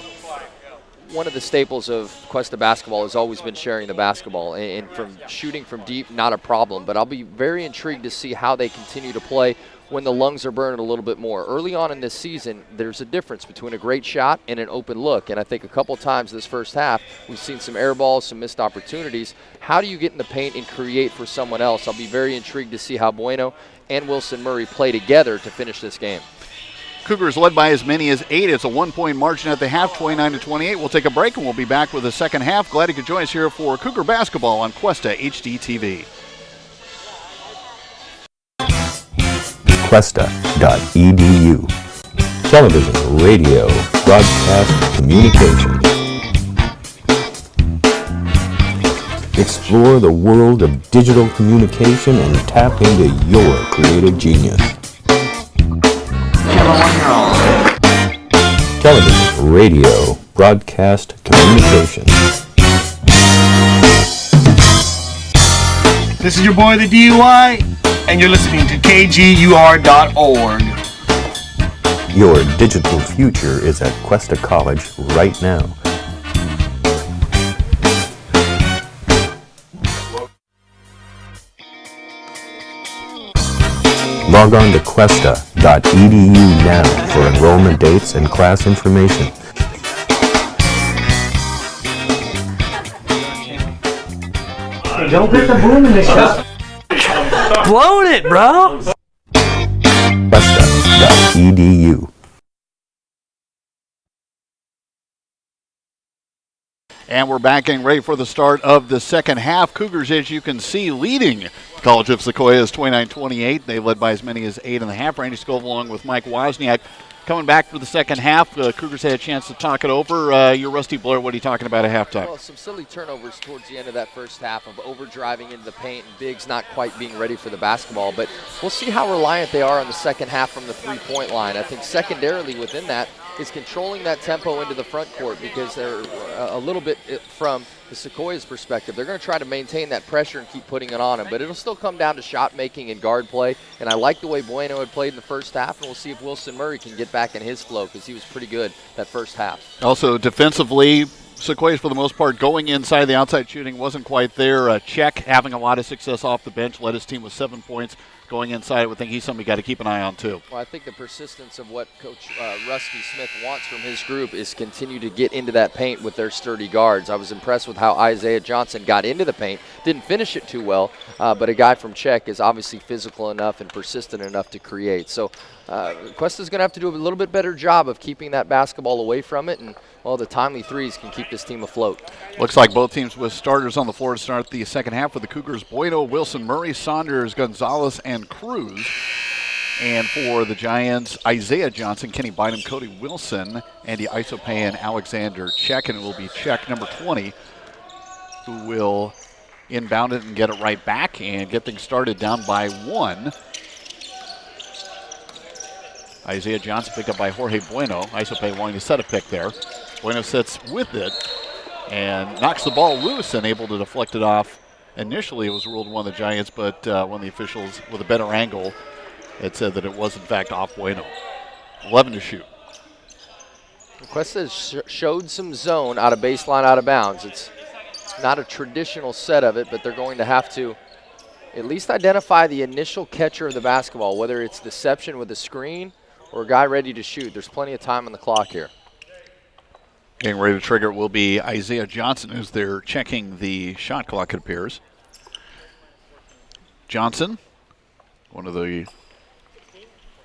One of the staples of Cuesta basketball has always been sharing the basketball, and from shooting from deep, not a problem. But I'll be very intrigued to see how they continue to play when the lungs are burning a little bit more. Early on in this season, there's a difference between a great shot and an open look, and I think a couple times this first half, we've seen some air balls, some missed opportunities. How do you get in the paint and create for someone else? I'll be very intrigued to see how Bueno and Wilson Murray play together to finish this game. Cougars led by as many as 8. It's a 1-point margin at the half, 29-28. We'll take a break, and we'll be back with the second half. Glad you could join us here for Cougar Basketball on Cuesta HD TV. Cuesta.edu. Television, radio, broadcast, communication. Explore the world of digital communication and tap into your creative genius. Television, radio, broadcast, communication. This is your boy, the DUI, and you're listening to KGUR.org. Your digital future is at Cuesta College right now. Log on to Cuesta.edu now for enrollment dates and class information. Don't put the boom in the shot. Blowing it, bro. Cuesta.edu. And we're back getting ready for the start of the second half. Cougars, as you can see, leading College of Sequoias 29-28. They led by as many as 8.5. Randy Scove along with Mike Wozniak coming back for the second half. Cougars had a chance to talk it over. Your Rusty Blair, what are you talking about at halftime? Well, some silly turnovers towards the end of that first half of overdriving into the paint and Biggs not quite being ready for the basketball. But we'll see how reliant they are on the second half from the three-point line. I think secondarily within that is controlling that tempo into the front court, because they're a little bit from the Sequoias' perspective. They're going to try to maintain that pressure and keep putting it on them, but it'll still come down to shot making and guard play. And I like the way Bueno had played in the first half, and we'll see if Wilson Murray can get back in his flow, because he was pretty good that first half. Also defensively, Sequoias for the most part going inside. The outside shooting wasn't quite there. Czech having a lot of success off the bench, led his team with 7 points. Going inside, I would think he's somebody you got to keep an eye on too. Well, I think the persistence of what Coach Rusty Smith wants from his group is continue to get into that paint with their sturdy guards. I was impressed with how Isaiah Johnson got into the paint. Didn't finish it too well, but a guy from Czech is obviously physical enough and persistent enough to create. So Cuesta's going to have to do a little bit better job of keeping that basketball away from it, and well, the timely threes can keep this team afloat. Looks like both teams with starters on the floor to start the second half for the Cougars. Bueno, Wilson Murray, Saunders, Gonzalez, and Cruz. And for the Giants, Isaiah Johnson, Kenny Bynum, Cody Wilson, Andy Isope, and Alexander Czech. And it will be Czech, number 20, who will inbound it and get it right back and get things started down by 1. Isaiah Johnson picked up by Jorge Bueno. Isope wanting to set a pick there. Bueno sits with it and knocks the ball loose and able to deflect it off. Initially, it was ruled one of the Giants, but one of the officials with a better angle, it said that it was, in fact, off Bueno. 11 to shoot. Cuesta showed some zone out of baseline, out of bounds. It's not a traditional set of it, but they're going to have to at least identify the initial catcher of the basketball, whether it's deception with a screen or a guy ready to shoot. There's plenty of time on the clock here. Getting ready to trigger will be Isaiah Johnson as they're checking the shot clock, it appears. Johnson, one of the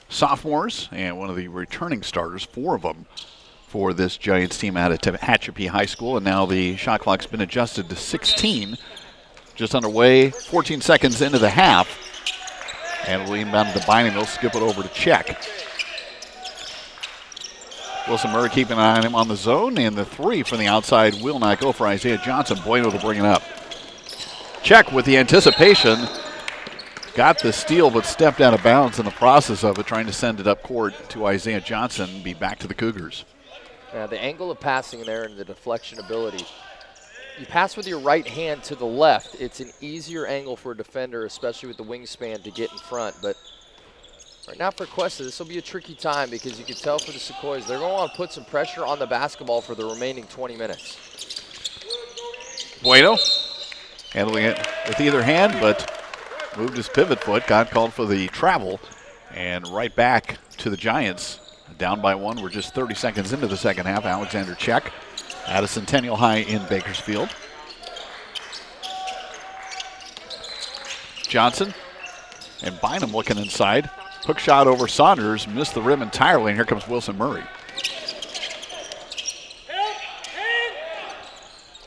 sophomores and one of the returning starters, 4 of them for this Giants team out of Tehachapi High School. And now the shot clock's been adjusted to 16. Just underway, 14 seconds into the half. And we'll inbound to Bynum. He'll skip it over to Czech. Wilson Murray keeping an eye on him on the zone, and the 3 from the outside will not go for Isaiah Johnson. Bueno to bring it up. Czech with the anticipation. Got the steal, but stepped out of bounds in the process of it, trying to send it up court to Isaiah Johnson, be back to the Cougars. Yeah, the angle of passing there and the deflection ability. You pass with your right hand to the left, it's an easier angle for a defender, especially with the wingspan, to get in front. But right now for Cuesta, this will be a tricky time, because you can tell for the Sequoias, they're going to want to put some pressure on the basketball for the remaining 20 minutes. Bueno handling it with either hand, but moved his pivot foot, got called for the travel, and right back to the Giants. Down by 1. We're just 30 seconds into the second half. Alexander Czech at a Centennial High in Bakersfield. Johnson and Bynum looking inside. Hook shot over Saunders, missed the rim entirely, and here comes Wilson Murray.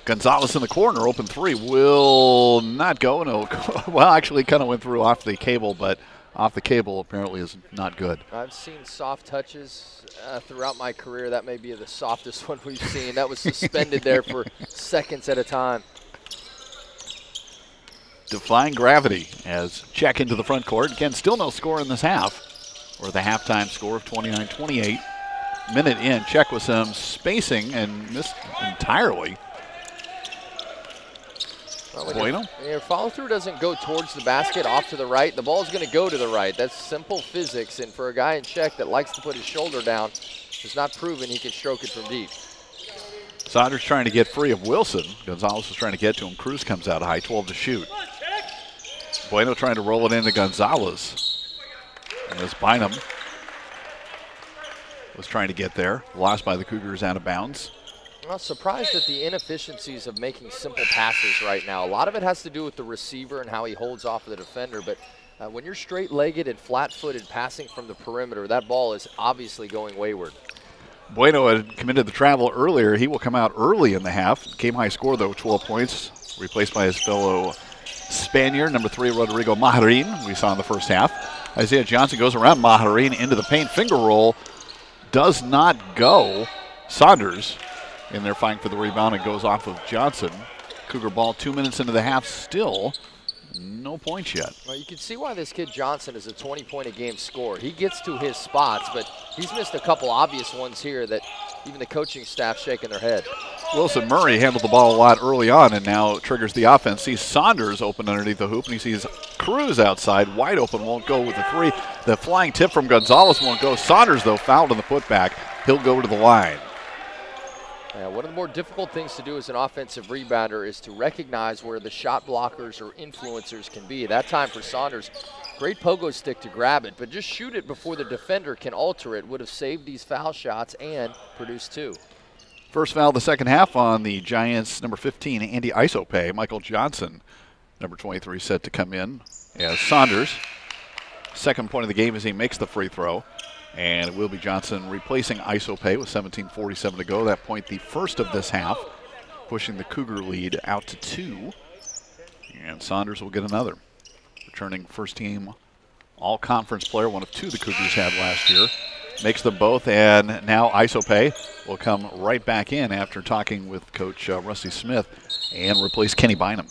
Gonzalez in the corner, open 3, will not go. No, well, actually kind of went through off the cable, but off the cable apparently is not good. I've seen soft touches throughout my career. That may be the softest one we've seen. That was suspended there for seconds at a time. Defying gravity as Czech into the front court. Again, still no score in this half, or the halftime score of 29-28. Minute in, Czech with some spacing and missed entirely. Well, when your follow-through doesn't go towards the basket off to the right, the ball's going to go to the right. That's simple physics, and for a guy in Czech that likes to put his shoulder down, it's not proven he can stroke it from deep. Saunders trying to get free of Wilson. Gonzalez is trying to get to him. Cruz comes out high, 12 to shoot. Bueno trying to roll it into Gonzalez. And as Bynum was trying to get there, lost by the Cougars out of bounds. I'm surprised at the inefficiencies of making simple passes right now. A lot of it has to do with the receiver and how he holds off the defender, but when you're straight-legged and flat-footed passing from the perimeter, that ball is obviously going wayward. Bueno had committed the travel earlier. He will come out early in the half. Came high score, though, 12 points, replaced by his fellow Spaniard, number 3, Rodrigo Majarin, we saw in the first half. Isaiah Johnson goes around Majarin into the paint. Finger roll does not go. Saunders in there fighting for the rebound. It goes off of Johnson. Cougar ball 2 minutes into the half, still no points yet. Well, you can see why this kid Johnson is a 20-point-a-game scorer. He gets to his spots, but he's missed a couple obvious ones here that even the coaching staff shaking their head. Wilson Murray handled the ball a lot early on and now triggers the offense. Sees Saunders open underneath the hoop, and he sees Cruz outside, wide open, won't go with the three. The flying tip from Gonzalez won't go. Saunders, though, fouled on the putback. He'll go to the line. Yeah, one of the more difficult things to do as an offensive rebounder is to recognize where the shot blockers or influencers can be. That time for Saunders, great pogo stick to grab it, but just shoot it before the defender can alter it would have saved these foul shots and produced 2. First foul of the second half on the Giants, number 15, Andy Isope. Michael Johnson, number 23, set to come in as Saunders. Second point of the game as he makes the free throw. And it will be Johnson replacing Isope with 17:47 to go. That point, the first of this half, pushing the Cougar lead out to 2. And Saunders will get another. Returning first team all-conference player, one of 2 the Cougars had last year. Makes them both, and now Isope will come right back in after talking with Coach Rusty Smith and replace Kenny Bynum.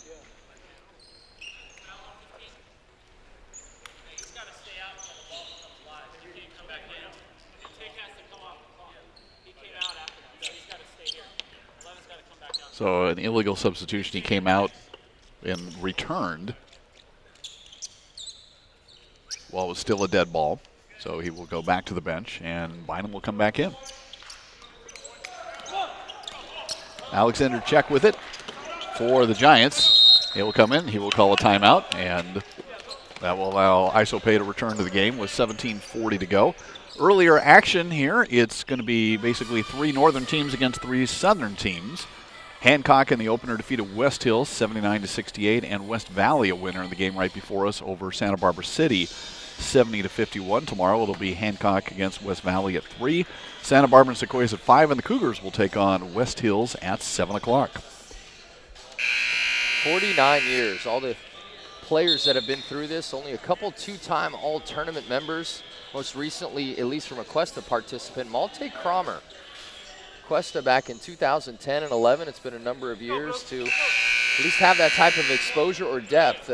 So an illegal substitution. He came out and returned while it was still a dead ball. So he will go back to the bench, and Bynum will come back in. Alexander Check with it for the Giants. He will come in. He will call a timeout, and that will allow Isope to return to the game with 17:40 to go. Earlier action here, it's going to be basically 3 northern teams against 3 southern teams. Hancock in the opener defeated West Hills 79-68, and West Valley a winner in the game right before us over Santa Barbara City 70-51. Tomorrow it'll be Hancock against West Valley at 3, Santa Barbara and Sequoias at 5, and the Cougars will take on West Hills at 7 o'clock. 49 years, all the players that have been through this, only a couple 2-time all-tournament members, most recently, at least from a Cuesta participant, Malte Cromer. Cuesta back in 2010 and 11. It's been a number of years to at least have that type of exposure or depth.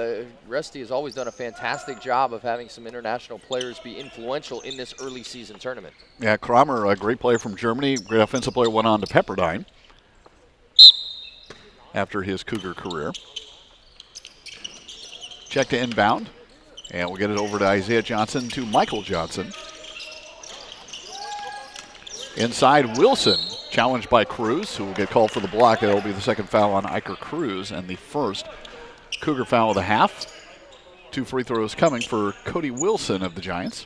Rusty has always done a fantastic job of having some international players be influential in this early season tournament. Yeah, Cromer, a great player from Germany, great offensive player, went on to Pepperdine after his Cougar career. Check to inbound, and we'll get it over to Isaiah Johnson to Michael Johnson. Inside, Wilson, challenged by Cruz, who will get called for the block. That will be the second foul on Iker Cruz, and the first Cougar foul of the half. 2 free throws coming for Cody Wilson of the Giants.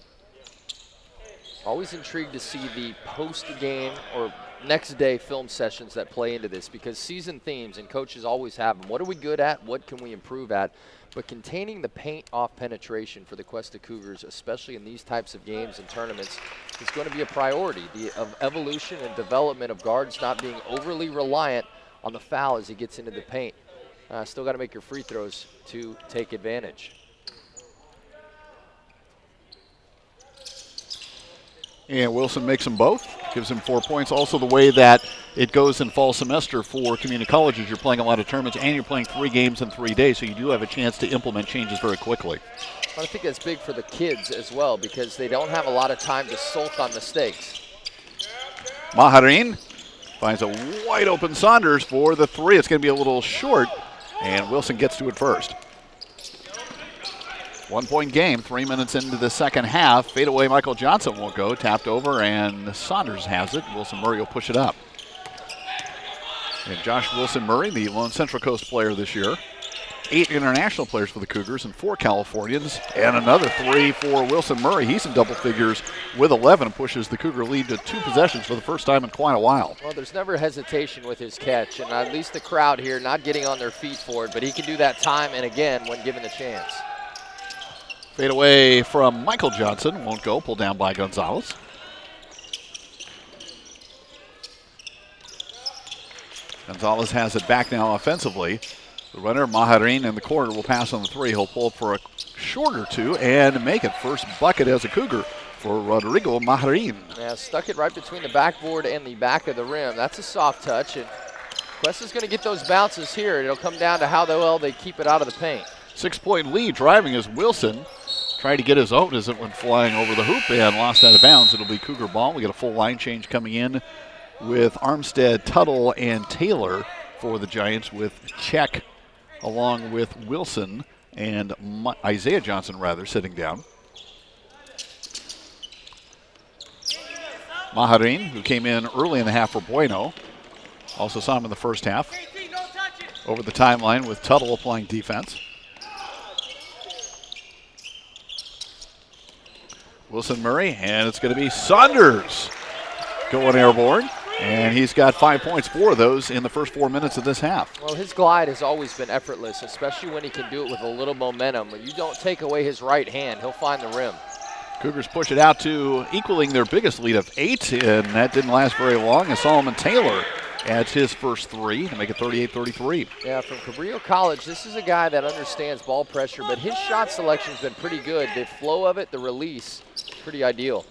Always intrigued to see the post-game or next day film sessions that play into this, because season themes, and coaches always have them. What are we good at? What can we improve at? But containing the paint off penetration for the Cuesta Cougars, especially in these types of games and tournaments, is going to be a priority. The evolution and development of guards not being overly reliant on the foul as he gets into the paint. Still got to make your free throws to take advantage. And Wilson makes them both, gives him 4 points. Also the way that it goes in fall semester for community colleges, you're playing a lot of tournaments and you're playing 3 games in 3 days, so you do have a chance to implement changes very quickly. I think that's big for the kids as well, because they don't have a lot of time to sulk on mistakes. Majarin finds a wide open Saunders for the 3. It's going to be a little short, and Wilson gets to it first. 1 point game, 3 minutes into the second half. Fadeaway Michael Johnson won't go. Tapped over, and Saunders has it. Wilson Murray will push it up. And Josh Wilson Murray, the lone Central Coast player this year. 8 international players for the Cougars and 4 Californians. And another 3 for Wilson Murray. He's in double figures with 11 and pushes the Cougar lead to 2 possessions for the first time in quite a while. Well, there's never hesitation with his catch, and at least the crowd here not getting on their feet for it, but he can do that time and again when given the chance. Fade away from Michael Johnson. Won't go. Pulled down by Gonzalez. Gonzalez has it back now offensively. The runner, Maharin, in the corner will pass on the three. He'll pull for a shorter two and make it. First bucket as a Cougar for Rodrigo Maharin. Yeah, stuck it right between the backboard and the back of the rim. That's a soft touch, and Cuesta's going to get those bounces here. It'll come down to how well they keep it out of the paint. 6-point lead driving is Wilson. Tried to get his own as it went flying over the hoop and lost out of bounds. It'll be Cougar ball. We get a full line change coming in with Armstead, Tuttle, and Taylor for the Giants, with Check along with Wilson and Isaiah Johnson, sitting down. Maharin, who came in early in the half for Bueno, also saw him in the first half. Over the timeline with Tuttle applying defense. Wilson Murray, and it's going to be Saunders going airborne. And he's got 5 points, 4 of those in the first 4 minutes of this half. Well, his glide has always been effortless, especially when he can do it with a little momentum. When you don't take away his right hand, he'll find the rim. Cougars push it out to equaling their biggest lead of 8, and that didn't last very long as Solomon Taylor adds his first 3 to make it 38-33. Yeah, from Cabrillo College, this is a guy that understands ball pressure, but his shot selection's been pretty good. The flow of it, the release, pretty ideal.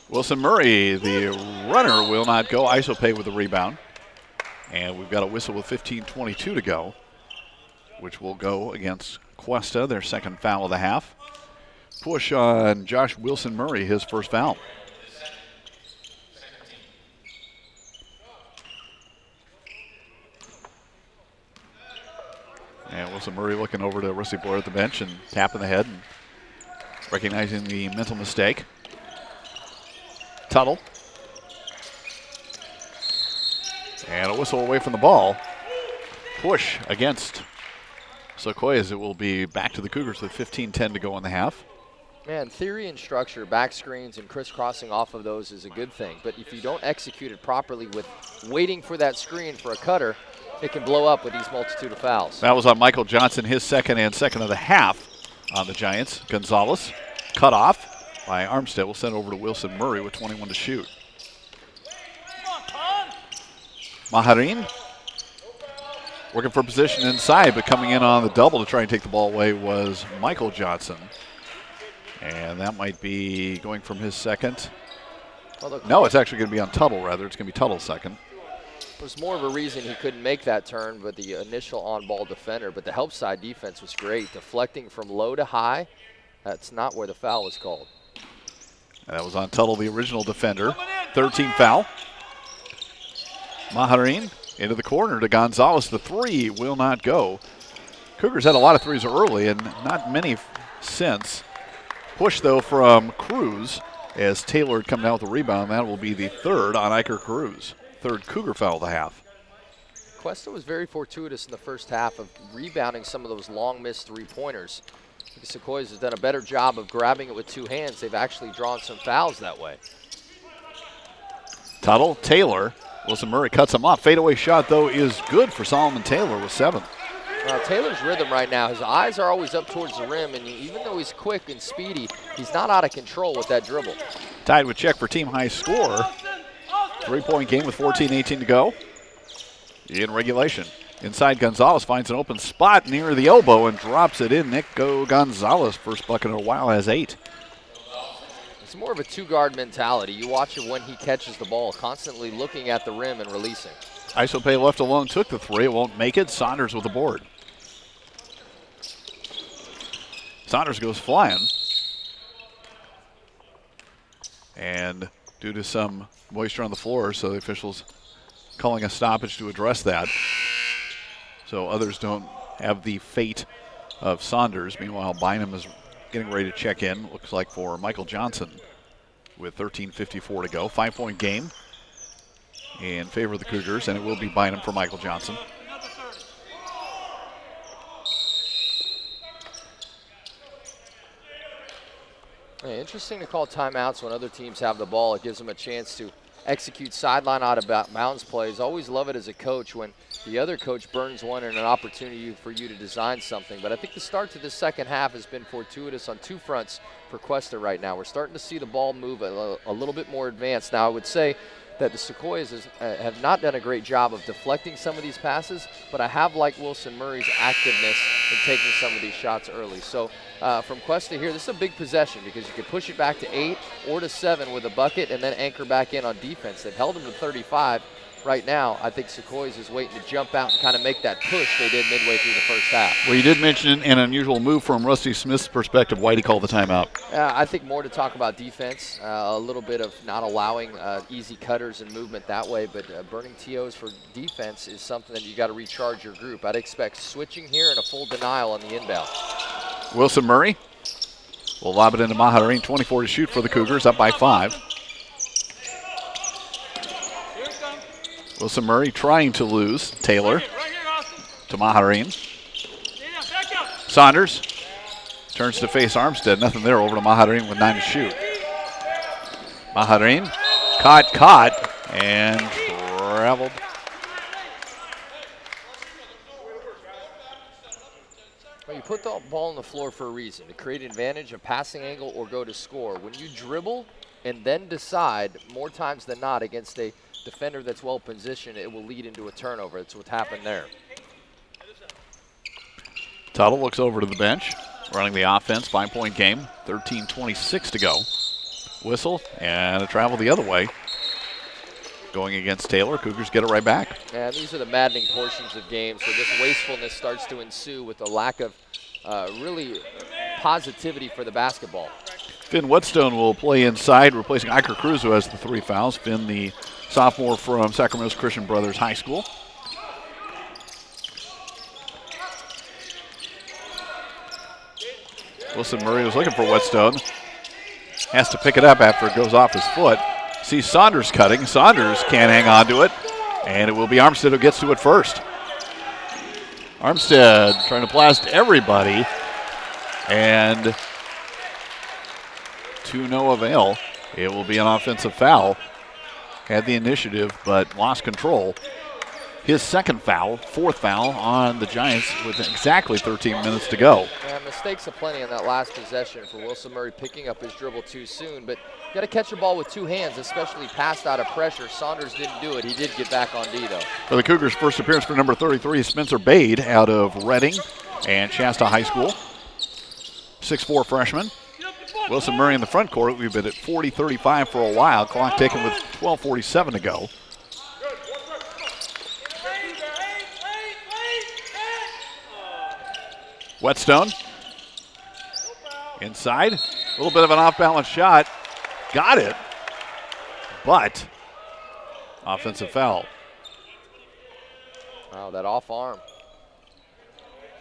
Wilson Murray, the runner, will not go. Isope with the rebound. And we've got a whistle with 15:22 to go, which will go against Cuesta, their second foul of the half. Push on Josh Wilson Murray, his first foul. And Wilson Murray looking over to Rusty Boyd at the bench and tapping the head and recognizing the mental mistake. Tuttle. And a whistle away from the ball. Push against Sequoias. It will be back to the Cougars with 15:10 to go in the half. Man, theory and structure, back screens and crisscrossing off of those is a good thing. But if you don't execute it properly with waiting for that screen for a cutter, it can blow up with these multitude of fouls. That was on Michael Johnson, his second of the half on the Giants. Gonzalez cut off by Armstead. Will send over to Wilson Murray with 21 to shoot. Maharin working for position inside, but coming in on the double to try and take the ball away was Michael Johnson. And that might be going from his second. No, it's actually going to be on Tuttle, rather. It's going to be Tuttle's second. There's more of a reason he couldn't make that turn, but the initial on-ball defender. But the help side defense was great, deflecting from low to high. That's not where the foul was called. And that was on Tuttle, the original defender. 13th foul. Maharin into the corner to Gonzalez. The 3 will not go. Cougars had a lot of threes early and not many since. Push, though, from Cruz as Taylor had come down with the rebound. That will be the 3rd on Iker Cruz. 3rd Cougar foul of the half. Cuesta was very fortuitous in the first half of rebounding some of those long missed 3-pointers. The Sequoias has done a better job of grabbing it with 2 hands. They've actually drawn some fouls that way. Tuttle, Taylor. Wilson Murray cuts him off. Fadeaway shot, though, is good for Solomon Taylor with 7. Taylor's rhythm right now, his eyes are always up towards the rim, and even though he's quick and speedy, he's not out of control with that dribble. Tied with Check for team high score. 3-point game with 14:18 to go in regulation. Inside, Gonzalez finds an open spot near the elbow and drops it in. Nico Gonzalez, first bucket in a while, has 8. It's more of a 2-guard mentality. You watch it when he catches the ball, constantly looking at the rim and releasing. Isope left alone, took the 3. It won't make it. Saunders with the board. Saunders goes flying. And due to some moisture on the floor, so the officials calling a stoppage to address that. So others don't have the fate of Saunders. Meanwhile, Bynum is getting ready to check in, looks like for Michael Johnson with 13:54 to go. 5-point game in favor of the Cougars, and it will be Bynum for Michael Johnson. Hey, interesting to call timeouts when other teams have the ball. It gives them a chance to execute sideline out of bounds plays. Always love it as a coach when the other coach burns one and an opportunity for you to design something. But I think the start to the second half has been fortuitous on 2 fronts for Cuesta right now. We're starting to see the ball move a little bit more advanced. Now, I would say that the Sequoias have not done a great job of deflecting some of these passes, but I have liked Wilson Murray's activeness in taking some of these shots early. So from Cuesta here, this is a big possession because you can push it back to 8 or to 7 with a bucket and then anchor back in on defense. They've held them to 35. Right now, I think Sequoias is waiting to jump out and kind of make that push they did midway through the first half. Well, you did mention an unusual move from Rusty Smith's perspective. Why did he call the timeout? I think more to talk about defense, a little bit of not allowing easy cutters and movement that way, but burning TOs for defense is something that you got to recharge your group. I'd expect switching here and a full denial on the inbound. Wilson Murray will lob it into Maharin. 24 to shoot for the Cougars, up by 5. Wilson Murray trying to lose. Taylor to Maharin. Saunders turns to face Armstead. Nothing there. Over to Maharin with 9 to shoot. Maharin caught, and traveled. Well, you put the ball on the floor for a reason, to create an advantage, a passing angle, or go to score. When you dribble and then decide, more times than not, against a defender that's well positioned, it will lead into a turnover. That's what happened there. Tuttle looks over to the bench, running the offense, 5-point game, 13:26 to go. Whistle, and a travel the other way. Going against Taylor, Cougars get it right back. And these are the maddening portions of games where this wastefulness starts to ensue with a lack of really positivity for the basketball. Finn Whetstone will play inside, replacing Iker Cruz, who has the 3 fouls. Finn, the sophomore from Sacramento's Christian Brothers High School. Wilson Murray was looking for Whetstone. Has to pick it up after it goes off his foot. Sees Saunders cutting. Saunders can't hang on to it. And it will be Armstead who gets to it first. Armstead trying to blast everybody. And to no avail. It will be an offensive foul. Had the initiative, but lost control. His second foul, 4th foul on the Giants with exactly 13 minutes to go. Yeah, mistakes aplenty on that last possession for Wilson Murray picking up his dribble too soon, but you got to catch the ball with 2 hands, especially passed out of pressure. Saunders didn't do it. He did get back on D, though. For the Cougars' first appearance for number 33, Spencer Bade out of Reading and Shasta High School. 6'4" freshman. Wilson Murray in the front court. We've been at 40-35 for a while. Clock taken with 12:47 to go. Whetstone. Inside. A little bit of an off-balance shot. Got it. But offensive foul. Wow, that off arm.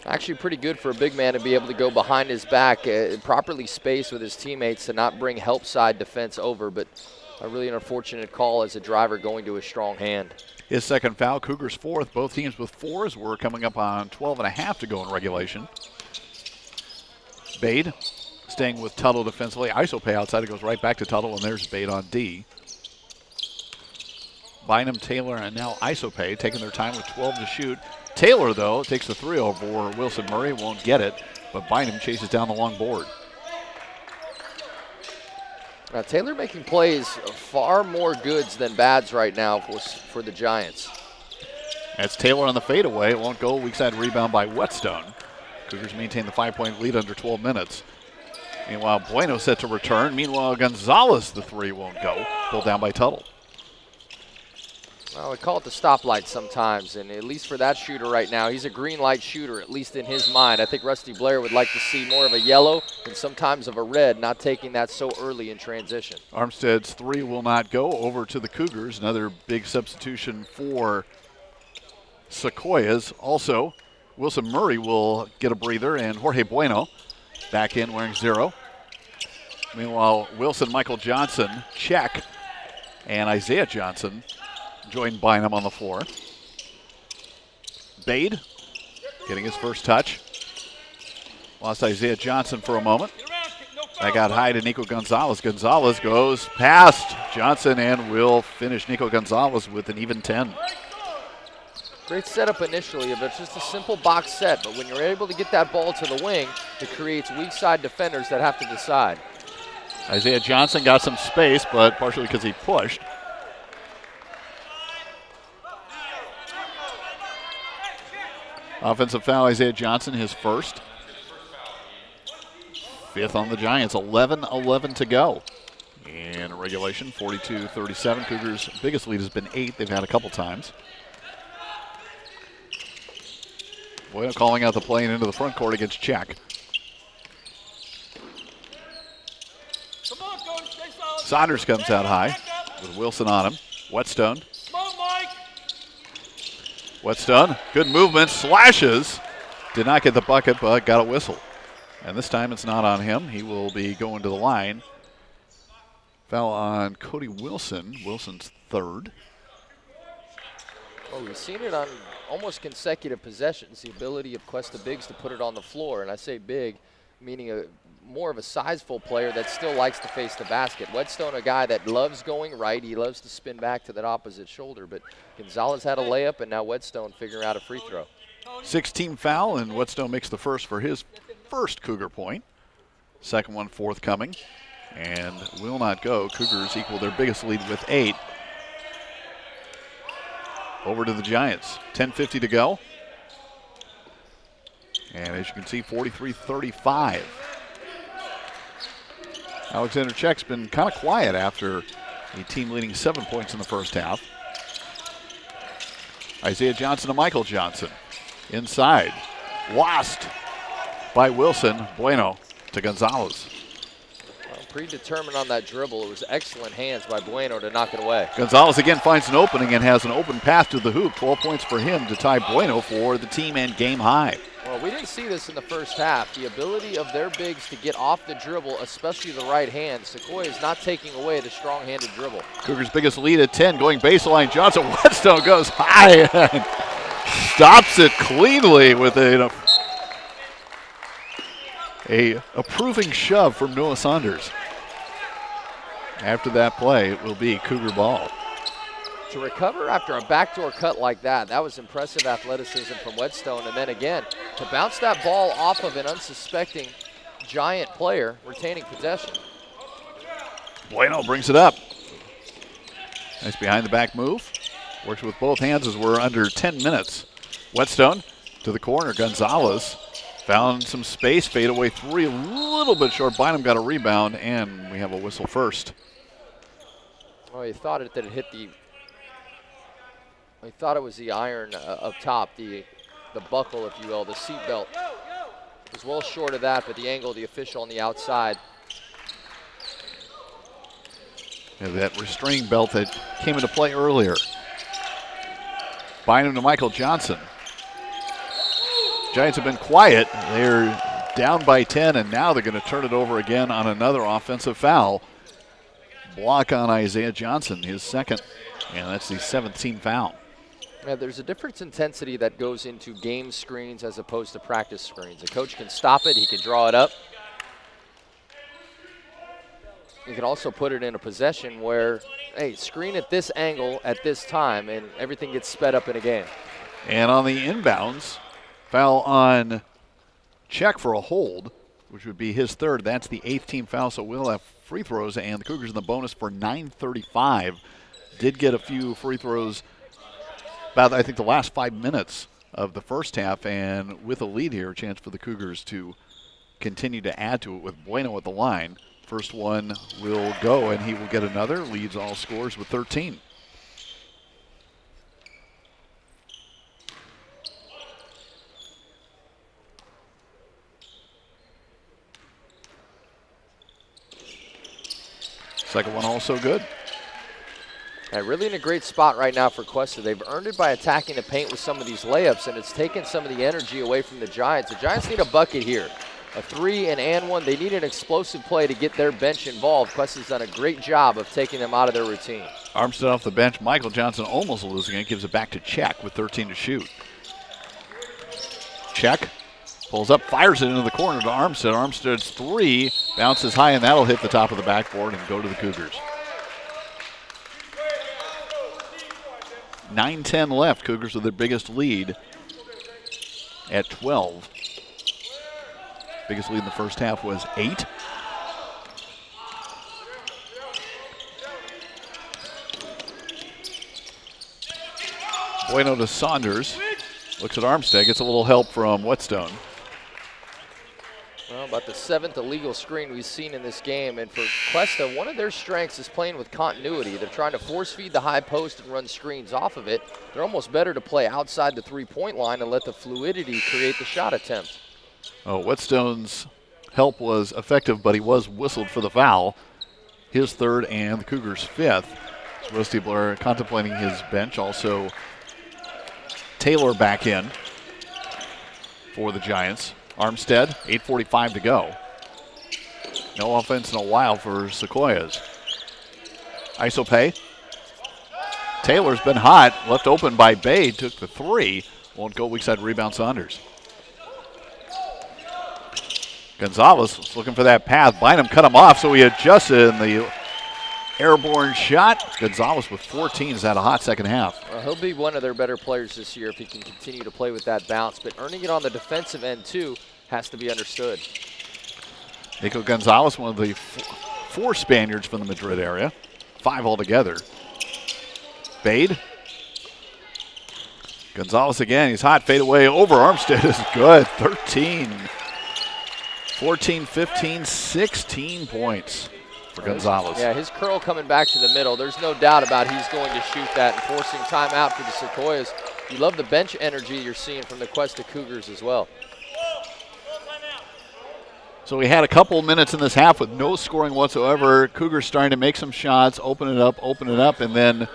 Actually pretty good for a big man to be able to go behind his back, properly spaced with his teammates to not bring help side defense over, but a really unfortunate call as a driver going to a strong hand. His second foul, Cougars 4th. Both teams with 4s. We're coming up on 12.5 to go in regulation. Bade staying with Tuttle defensively. Isopay outside. It goes right back to Tuttle, and there's Bade on D. Bynum, Taylor, and now Isopay taking their time with 12 to shoot. Taylor, though, takes the 3 over Wilson Murray. Won't get it, but Bynum chases down the long board. Now, Taylor making plays far more goods than bads right now for the Giants. That's Taylor on the fadeaway. It won't go. Weak side rebound by Whetstone. Cougars maintain the 5-point lead under 12 minutes. Meanwhile, Bueno set to return. Meanwhile, Gonzalez, the 3 won't go. Pulled down by Tuttle. Well, we call it the stoplight sometimes, and at least for that shooter right now, he's a green light shooter, at least in his mind. I think Rusty Blair would like to see more of a yellow and sometimes of a red, not taking that so early in transition. Armstead's 3 will not go. Over to the Cougars. Another big substitution for Sequoias. Also, Wilson Murray will get a breather, and Jorge Bueno back in wearing 0. Meanwhile, Wilson, Michael Johnson, check, and Isaiah Johnson joined Bynum on the floor. Bade getting his first touch. Lost Isaiah Johnson for a moment. That got high to Nico Gonzalez. Gonzalez goes past Johnson and will finish Nico Gonzalez with an even 10. Great setup initially, but it's just a simple box set. But when you're able to get that ball to the wing, it creates weak side defenders that have to decide. Isaiah Johnson got some space, but partially because he pushed. Offensive foul, Isaiah Johnson, his first. 5th on the Giants, 11-11 to go. In regulation, 42-37. Cougars' biggest lead has been 8. They've had a couple times. Bueno calling out the play and into the front court against Czech. Come on, Coach, stay solid. Saunders comes out high with Wilson on him. Whetstone. Come on, Mike. Whetstone, good movement, slashes. Did not get the bucket, but got a whistle. And this time it's not on him. He will be going to the line. Foul on Cody Wilson. Wilson's 3rd. Well, we've seen it on almost consecutive possessions, the ability of Cuesta bigs to put it on the floor. And I say big, meaning more of a sizeful player that still likes to face the basket. Whetstone, a guy that loves going right. He loves to spin back to that opposite shoulder. But Gonzalez had a layup, and now Whetstone figuring out a free throw. 6-team foul, and Whetstone makes the first for his first Cougar point. Second one forthcoming, and will not go. Cougars equal their biggest lead with 8. Over to the Giants. 10:50 to go. And as you can see, 43-35. Alexander Czech's been kind of quiet after a team leading 7 points in the first half. Isaiah Johnson to Michael Johnson. Inside. Lost by Wilson. Bueno to Gonzalez. Well, predetermined on that dribble. It was excellent hands by Bueno to knock it away. Gonzalez again finds an opening and has an open path to the hoop. 12 points for him to tie Bueno for the team and game high. Well, we didn't see this in the first half. The ability of their bigs to get off the dribble, especially the right hand. Sequoias not taking away the strong-handed dribble. Cougars' biggest lead at 10, going baseline. Johnson Whetstone goes high and stops it cleanly with a approving shove from Noah Saunders. After that play, it will be Cougar ball. To recover after a backdoor cut like that was impressive athleticism from Whetstone. And then again, to bounce that ball off of an unsuspecting Giant player, retaining possession. Bueno brings it up. Nice behind the back move. Works with both hands as we're under 10 minutes. Whetstone to the corner. Gonzalez found some space. Fade away 3, a little bit short. Bynum got a rebound, and we have a whistle first. Oh, he thought that it hit the. He thought it was the iron up top, the buckle, if you will, the seat belt. It was well short of that, but the angle, the official on the outside. And that restraining belt that came into play earlier. Bynum to Michael Johnson. Giants have been quiet. They're down by 10, and now they're going to turn it over again on another offensive foul. Block on Isaiah Johnson, his second, and that's the 7th team foul. Yeah, there's a different intensity that goes into game screens as opposed to practice screens. A coach can stop it, he can draw it up. You can also put it in a possession where, hey, screen at this angle at this time, and everything gets sped up in a game. And on the inbounds, foul on Czech for a hold, which would be his 3rd. That's the 8th team foul, so we'll have free throws, and the Cougars in the bonus for 9:35. Did get a few free throws about, I think, the last 5 minutes of the first half, and with a lead here, a chance for the Cougars to continue to add to it with Bueno at the line. First one will go, and he will get another. Leads all scores with 13. Second one also good. Really in a great spot right now for Cuesta. They've earned it by attacking the paint with some of these layups, and it's taken some of the energy away from the Giants. The Giants need a bucket here. A 3 and 1. They need an explosive play to get their bench involved. Cuesta's done a great job of taking them out of their routine. Armstead off the bench. Michael Johnson almost losing it. Gives it back to Czech with 13 to shoot. Czech pulls up, fires it into the corner to Armstead. Armstead's 3 bounces high, and that'll hit the top of the backboard and go to the Cougars. 9:10 left. Cougars with their biggest lead at 12. Biggest lead in the first half was 8. Bueno to Saunders. Looks at Armstead, gets a little help from Whetstone. Well, about the 7th illegal screen we've seen in this game. And for Cuesta, one of their strengths is playing with continuity. They're trying to force feed the high post and run screens off of it. They're almost better to play outside the three-point line and let the fluidity create the shot attempt. Oh, Whetstone's help was effective, but he was whistled for the foul. His third and the Cougars' fifth. So Rusty Blair contemplating his bench. Also, Taylor back in for the Giants. Armstead, 8:45 to go. No offense in a while for Sequoias. Isopay. Taylor's been hot, left open by Bay, took the three. Won't go weak side rebound Saunders. Gonzalez was looking for that path. Bynum cut him off, so he adjusted in the airborne shot. Gonzalez with 14 has had a hot second half. Well, he'll be one of their better players this year if he can continue to play with that bounce. But earning it on the defensive end, too, has to be understood. Nico Gonzalez, one of the four Spaniards from the Madrid area. 5 altogether. Bade. Gonzalez again. He's hot. Fade away over. Armstead is good. 13. 14, 15, 16 points for Gonzalez. Yeah, his curl coming back to the middle. There's no doubt about he's going to shoot that and forcing timeout for the Sequoias. You love the bench energy you're seeing from the Cuesta Cougars as well. So we had a couple minutes in this half with no scoring whatsoever. Cougars starting to make some shots, open it up, and then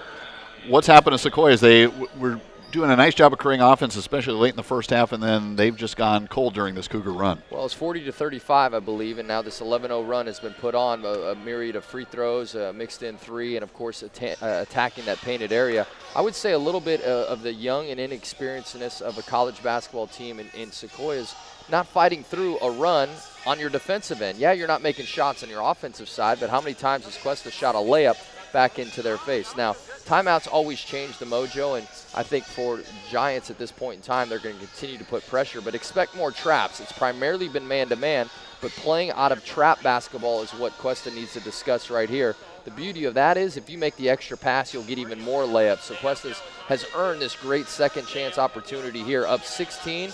what's happened to Sequoias? They were doing a nice job of creating offense, especially late in the first half, and then they've just gone cold during this Cougar run. Well, it's 40-35, I believe, and now this 11-0 run has been put on. A myriad of free throws, mixed in three, and, of course, attacking that painted area. I would say a little bit of the young and inexperiencedness of a college basketball team in Sequoias, not fighting through a run on your defensive end. Yeah, you're not making shots on your offensive side, but how many times has Cuesta shot a layup back into their face? Now, timeouts always change the mojo, and I think for Giants at this point in time, they're going to continue to put pressure, but expect more traps. It's primarily been man-to-man, but playing out of trap basketball is what Cuesta needs to discuss right here. The beauty of that is if you make the extra pass, you'll get even more layups. So Cuesta has earned this great second chance opportunity here, up 16,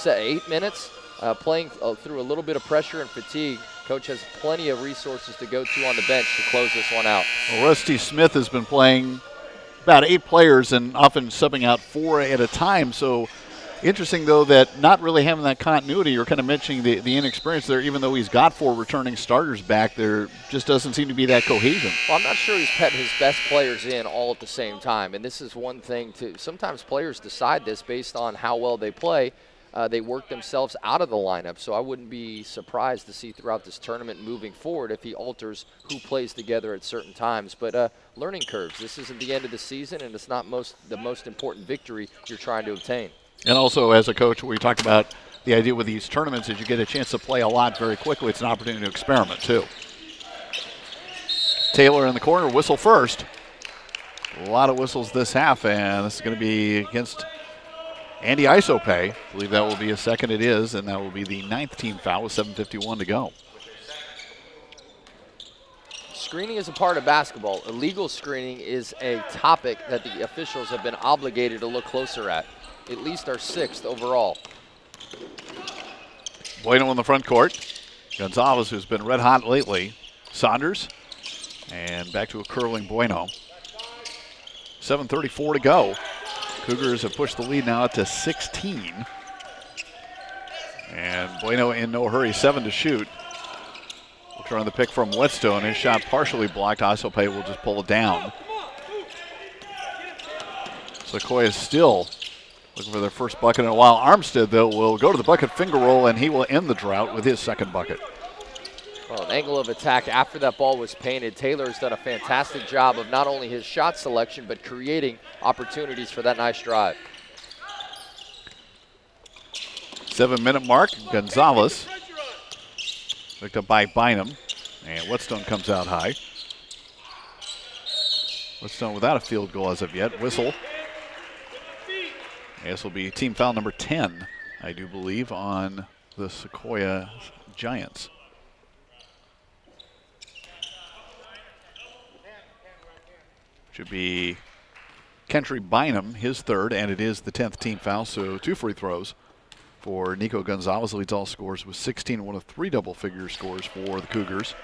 8 minutes, playing through a little bit of pressure and fatigue. Coach has plenty of resources to go to on the bench to close this one out. Well, Rusty Smith has been playing about 8 players and often subbing out 4 at a time. So interesting, though, that not really having that continuity. You're kind of mentioning the inexperience there. Even though he's got 4 returning starters back, there just doesn't seem to be that cohesion. Well, I'm not sure he's putting his best players in all at the same time. And this is one thing, too. Sometimes players decide this based on how well they play. They work themselves out of the lineup, so I wouldn't be surprised to see throughout this tournament moving forward if he alters who plays together at certain times. But learning curves. This isn't the end of the season, and it's not the most important victory you're trying to obtain. And also, as a coach, we talked about the idea with these tournaments is you get a chance to play a lot very quickly. It's an opportunity to experiment, too. Taylor in the corner, whistle first. A lot of whistles this half, and this is going to be against Andy Isopay. I believe that will be a second. It is, and that will be the 9th team foul with 7:51 to go. Screening is a part of basketball. Illegal screening is a topic that the officials have been obligated to look closer at least our 6th overall. Bueno in the front court. Gonzalez, who's been red hot lately. Saunders, and back to a curling Bueno. 7:34 to go. Cougars have pushed the lead now up to 16. And Bueno in no hurry, 7 to shoot. We'll try on the pick from Whetstone. His shot partially blocked. Isopay will just pull it down. Sequoia still looking for their first bucket in a while. Armstead, though, will go to the bucket finger roll, and he will end the drought with his second bucket. Well, an angle of attack after that ball was painted. Taylor's done a fantastic job of not only his shot selection, but creating opportunities for that nice drive. 7-minute mark. Gonzalez picked up by Bynum, and Whetstone comes out high. Whetstone without a field goal as of yet. Whistle. And this will be team foul number 10, I do believe, on the Sequoia Giants. Should be Kentry Bynum, his third, and it is the 10th team foul, so 2 free throws for Nico Gonzalez. Leads all scores with 16, one of 3 double-figure scores for the Cougars.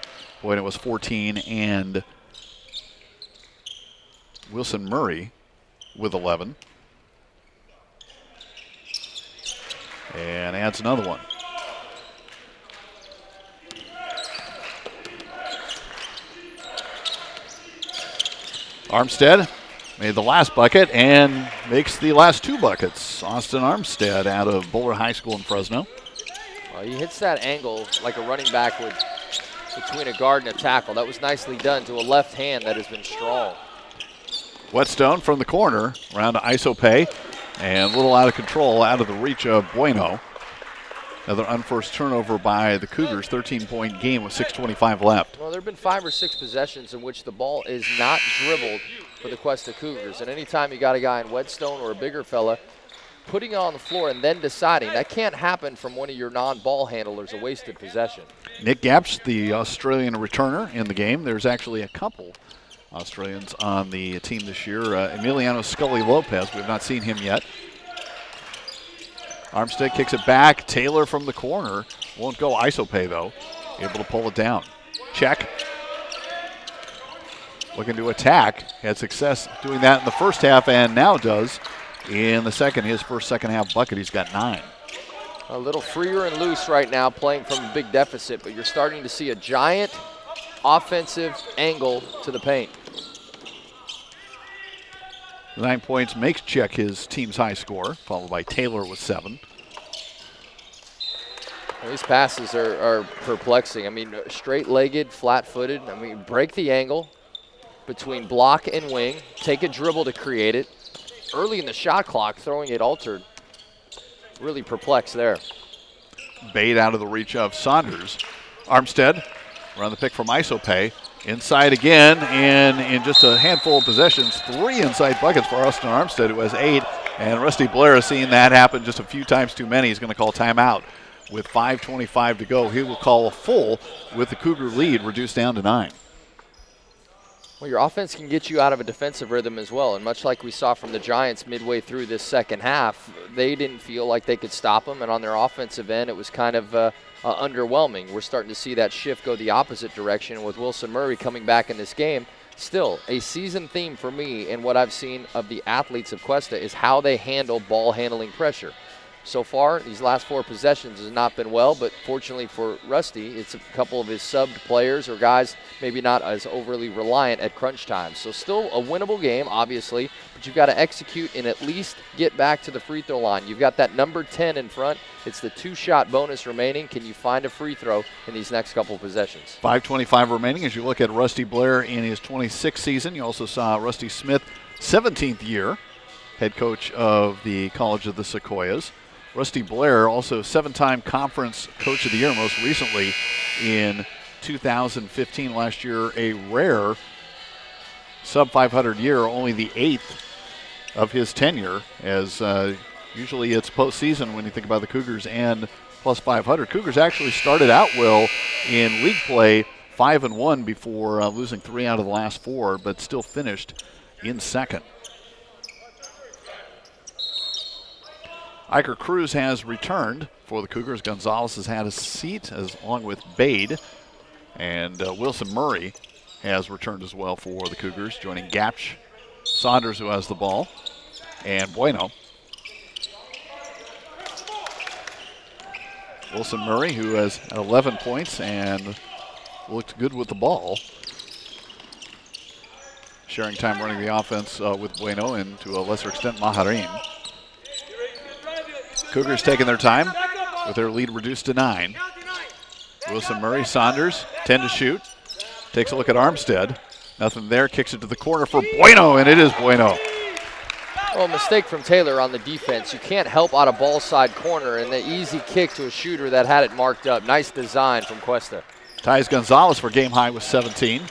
Bueno was 14, and Wilson Murray with 11. And adds another one. Armstead made the last bucket and makes the last 2 buckets. Austin Armstead out of Boulder High School in Fresno. Well, he hits that angle like a running back would between a guard and a tackle. That was nicely done to a left hand that has been strong. Whetstone from the corner, around to Isope, and a little out of control, out of the reach of Bueno. Another unforced turnover by the Cougars, 13-point game with 6:25 left. Well, there have been 5 or 6 possessions in which the ball is not dribbled for the Cuesta Cougars. And anytime you got a guy in Whetstone or a bigger fella putting it on the floor and then deciding, that can't happen from one of your non-ball handlers, a wasted possession. Nick Gapsch, the Australian returner in the game. There's actually a couple Australians on the team this year. Emiliano Scully Lopez, we have not seen him yet. Armstead kicks it back. Taylor from the corner. Won't go. Isope, though. Able to pull it down. Check. Looking to attack. Had success doing that in the first half and now does in the second. His first second-half bucket. He's got 9. A little freer and loose right now playing from a big deficit, but you're starting to see a giant offensive angle to the paint. 9 points makes Check his team's high score, followed by Taylor with 7. Well, these passes are perplexing. I mean, straight-legged, flat-footed. I mean, break the angle between block and wing, take a dribble to create it. Early in the shot clock, throwing it altered. Really perplexed there. Bait out of the reach of Saunders. Armstead around the pick from Isope. Inside again, and in just a handful of possessions, 3 inside buckets for Austin Armstead, who has 8. And Rusty Blair has seen that happen just a few times too many. He's going to call timeout with 5:25 to go. He will call a full with the Cougar lead reduced down to 9. Well, your offense can get you out of a defensive rhythm as well. And much like we saw from the Giants midway through this second half, they didn't feel like they could stop them. And on their offensive end, it was kind of underwhelming. We're starting to see that shift go the opposite direction with Wilson Murray coming back in this game. Still, a season theme for me and what I've seen of the athletes of Cuesta is how they handle ball handling pressure. So far, these last 4 possessions has not been well, but fortunately for Rusty, it's a couple of his subbed players or guys maybe not as overly reliant at crunch time. So still a winnable game, obviously, but you've got to execute and at least get back to the free throw line. You've got that number 10 in front. It's the 2-shot bonus remaining. Can you find a free throw in these next couple possessions? 5:25 remaining as you look at Rusty Blair in his 26th season. You also saw Rusty Smith, 17th year, head coach of the College of the Sequoias. Rusty Blair, also 7-time Conference Coach of the Year, most recently in 2015. Last year, a rare sub-500 year, only the 8th of his tenure, as usually it's postseason when you think about the Cougars and plus 500. Cougars actually started out well in league play, 5-1 before losing 3 out of the last 4, but still finished in second. Iker Cruz has returned for the Cougars. Gonzalez has had a seat along with Bade. And Wilson Murray has returned as well for the Cougars, joining Gapsch, Saunders, who has the ball, and Bueno. Wilson Murray, who has 11 points and looked good with the ball. Sharing time running the offense with Bueno and to a lesser extent Maharin. Cougars taking their time with their lead reduced to 9. Wilson Murray, Saunders, 10 to shoot. Takes a look at Armstead. Nothing there, kicks it to the corner for Bueno, and it is Bueno. Well, mistake from Taylor on the defense. You can't help out a ball side corner, and the easy kick to a shooter that had it marked up. Nice design from Cuesta. Ties Gonzalez for game high with 17.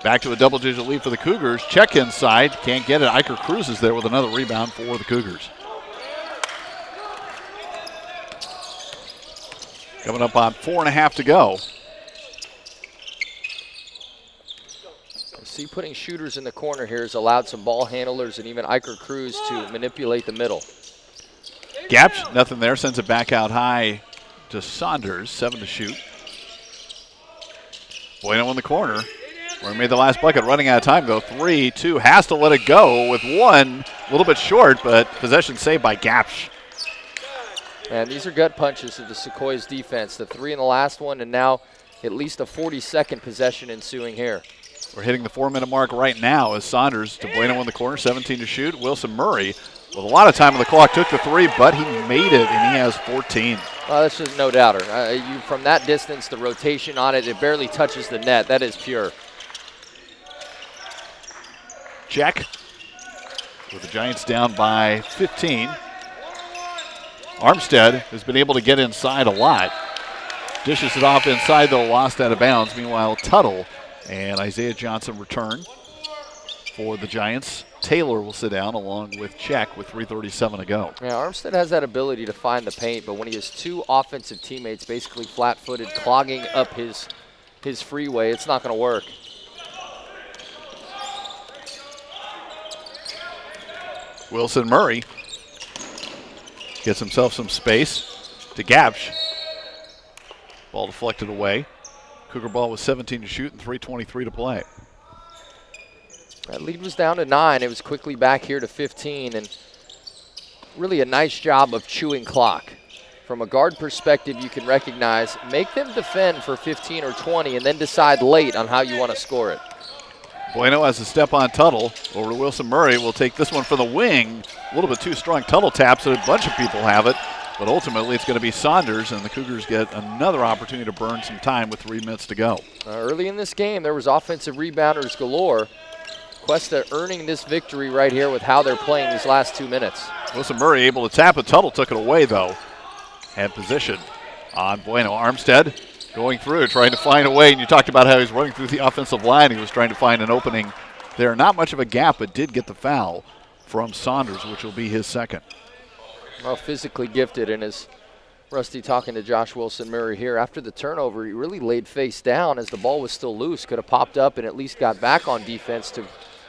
Back to a double-digit lead for the Cougars. Check inside, can't get it. Iker Cruz is there with another rebound for the Cougars. Coming up on 4.5 to go. See, putting shooters in the corner here has allowed some ball handlers and even Iker Cruz to manipulate the middle. Gapch, nothing there, sends it back out high to Saunders, 7 to shoot. Bueno in the corner, where he made the last bucket, running out of time though. 3-2, has to let it go with 1, a little bit short, but possession saved by Gapch. And these are gut punches of the Sequoias defense. The 3 in the last one, and now at least a 40-second possession ensuing here. We're hitting the 4-minute mark right now as Saunders to Bueno in the corner, 17 to shoot. Wilson Murray with a lot of time on the clock took the 3, but he made it, and he has 14. Well, that's just no doubter. From that distance, the rotation on it, it barely touches the net. That is pure. Check with the Giants down by 15. Armstead has been able to get inside a lot. Dishes it off inside, though, lost out of bounds. Meanwhile, Tuttle and Isaiah Johnson return for the Giants. Taylor will sit down along with Check with 3:37 to go. Yeah, Armstead has that ability to find the paint, but when he has 2 offensive teammates basically flat-footed, clogging up his freeway, it's not going to work. Wilson Murray gets himself some space to Gapch. Ball deflected away. Cougar ball with 17 to shoot and 3:23 to play. That lead was down to 9. It was quickly back here to 15, and really a nice job of chewing clock. From a guard perspective, you can recognize, make them defend for 15 or 20, and then decide late on how you want to score it. Bueno has a step on Tuttle over to Wilson Murray. Will take this one for the wing. A little bit too strong. Tuttle taps it. A bunch of people have it. But ultimately, it's going to be Saunders, and the Cougars get another opportunity to burn some time with 3 minutes to go. Early in this game, there was offensive rebounders galore. Cuesta earning this victory right here with how they're playing these last 2 minutes. Wilson Murray able to tap it. Tuttle took it away, though. Had position on Bueno. Armstead going through, trying to find a way. And you talked about how he's running through the offensive line. He was trying to find an opening there. Not much of a gap, but did get the foul from Saunders, which will be his second. Well, physically gifted, and as Rusty talking to Josh Wilson Murray here, after the turnover, he really laid face down as the ball was still loose. Could have popped up and at least got back on defense to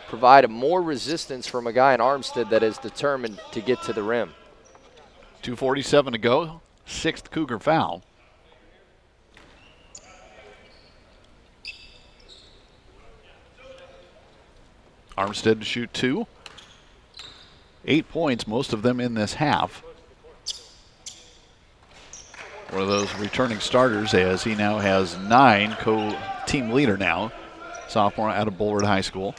provide more resistance from a guy in Armstead that is determined to get to the rim. 2:47 to go. 6th Cougar foul. Armstead to shoot 2. 8 points, most of them in this half. One of those returning starters, as he now has 9, co-team leader now. Sophomore out of Bullard High School.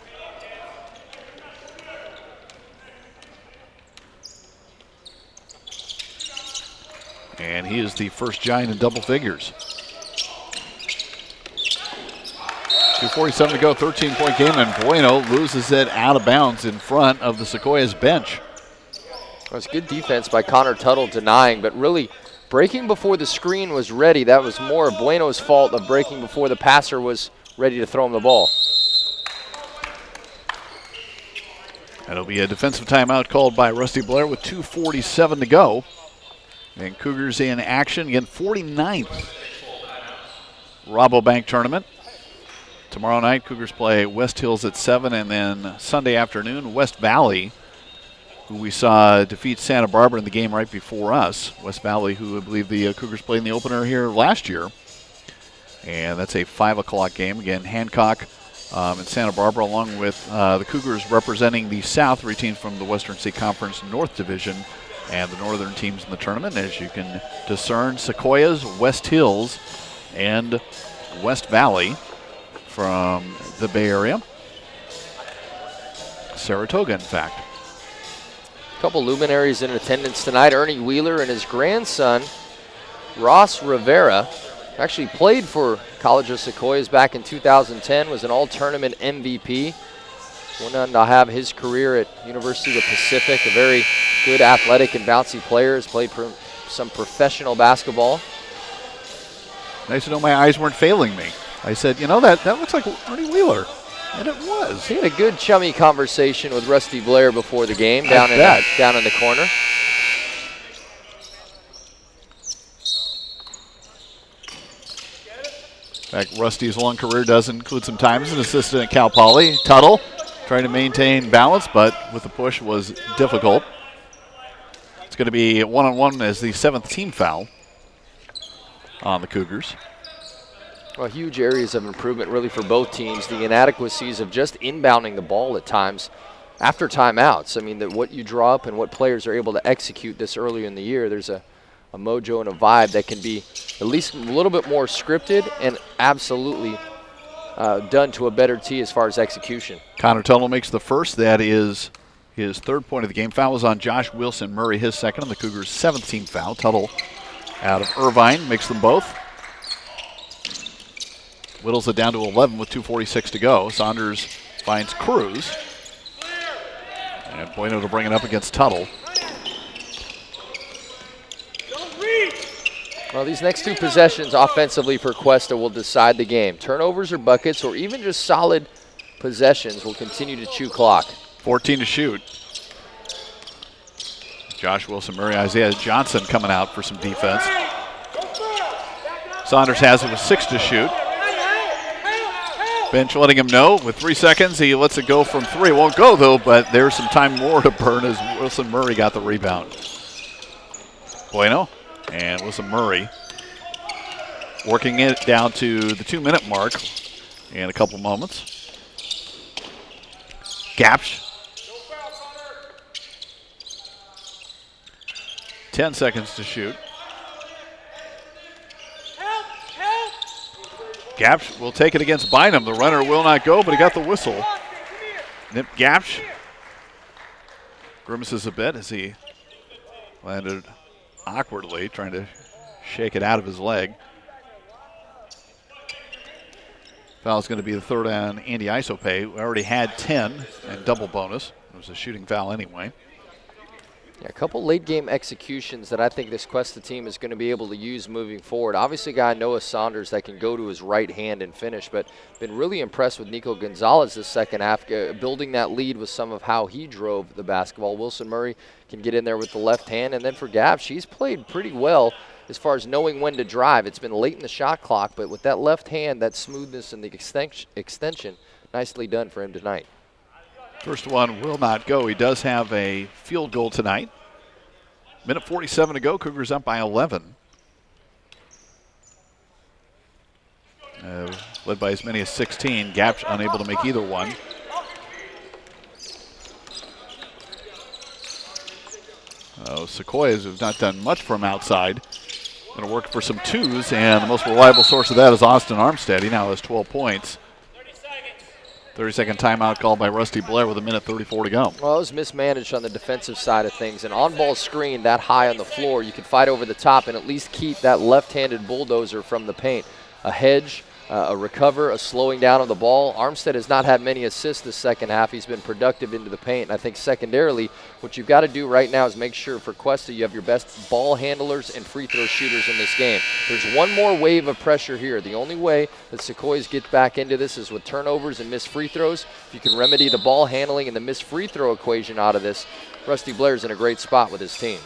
And he is the first Giant in double figures. 2:47 to go, 13-point game, and Bueno loses it out of bounds in front of the Sequoias bench. Well, it's good defense by Connor Tuttle denying, but really breaking before the screen was ready. That was more Bueno's fault of breaking before the passer was ready to throw him the ball. That'll be a defensive timeout called by Rusty Blair with 2:47 to go. And Cougars in action again, 49th Rabobank tournament. Tomorrow night, Cougars play West Hills at 7, and then Sunday afternoon, West Valley, who we saw defeat Santa Barbara in the game right before us. West Valley, who I believe the Cougars played in the opener here last year. And that's a 5 o'clock game. Again, Hancock and Santa Barbara, along with the Cougars representing the South, 3 teams from the Western State Conference North Division, and the northern teams in the tournament. As you can discern, Sequoias, West Hills, and West Valley from the Bay Area. Saratoga, in fact. A couple luminaries in attendance tonight. Ernie Wheeler and his grandson, Ross Rivera, actually played for College of Sequoias back in 2010, was an all-tournament MVP. Went on to have his career at University of the Pacific, a very good athletic and bouncy player, has played some professional basketball. Nice to know my eyes weren't failing me. I said, you know, that looks like Ernie Wheeler. And it was. He had a good chummy conversation with Rusty Blair before the game down in the corner. fact, Rusty's long career does include some time as an assistant at Cal Poly. Tuttle trying to maintain balance, but with the push was difficult. It's going to be one-on-one as the 7th team foul on the Cougars. Well, huge areas of improvement really for both teams. The inadequacies of just inbounding the ball at times after timeouts. I mean, what you draw up and what players are able to execute this early in the year, there's a mojo and a vibe that can be at least a little bit more scripted and absolutely done to a better tee as far as execution. Connor Tuttle makes the first. That is his 3rd point of the game. Foul was on Josh Wilson Murray, his 2nd, and the Cougars' 7th team foul. Tuttle out of Irvine makes them both. Whittles it down to 11 with 2:46 to go. Saunders finds Cruz. And Bueno to bring it up against Tuttle. Well, these next 2 possessions offensively for Cuesta will decide the game. Turnovers or buckets or even just solid possessions will continue to chew clock. 14 to shoot. Josh Wilson Murray, Isaiah Johnson coming out for some defense. Saunders has it with 6 to shoot. Bench letting him know with 3 seconds. He lets it go from 3. Won't go, though, but there's some time more to burn as Wilson Murray got the rebound. Bueno and Wilson Murray working it down to the 2-minute mark in a couple moments. Gapsch. 10 seconds to shoot. Gapsch will take it against Bynum. The runner will not go, but he got the whistle. Nip Gapsch grimaces a bit as he landed awkwardly, trying to shake it out of his leg. Foul's going to be the 3rd on Andy Isope. We already had 10 and double bonus. It was a shooting foul anyway. Yeah, a couple late game executions that I think this Cuesta team is going to be able to use moving forward. Obviously, a guy Noah Saunders that can go to his right hand and finish, but been really impressed with Nico Gonzalez this second half, building that lead with some of how he drove the basketball. Wilson Murray can get in there with the left hand, and then for Gapsch, he's played pretty well as far as knowing when to drive. It's been late in the shot clock, but with that left hand, that smoothness and the extension, nicely done for him tonight. First one will not go. He does have a field goal tonight. Minute 47 to go. Cougars up by 11. Led by as many as 16. Gapsch unable to make either one. Sequoias have not done much from outside. Going to work for some 2s, and the most reliable source of that is Austin Armstead. He now has 12 points. 30-second timeout called by Rusty Blair with 1:34 to go. Well, it was mismanaged on the defensive side of things. An on-ball screen that high on the floor, you could fight over the top and at least keep that left-handed bulldozer from the paint. A hedge, a recover, a slowing down of the ball. Armstead has not had many assists this second half. He's been productive into the paint. And I think secondarily, what you've got to do right now is make sure for Cuesta you have your best ball handlers and free throw shooters in this game. There's one more wave of pressure here. The only way that Sequoias get back into this is with turnovers and missed free throws. If you can remedy the ball handling and the missed free throw equation out of this, Rusty Blair's in a great spot with his team.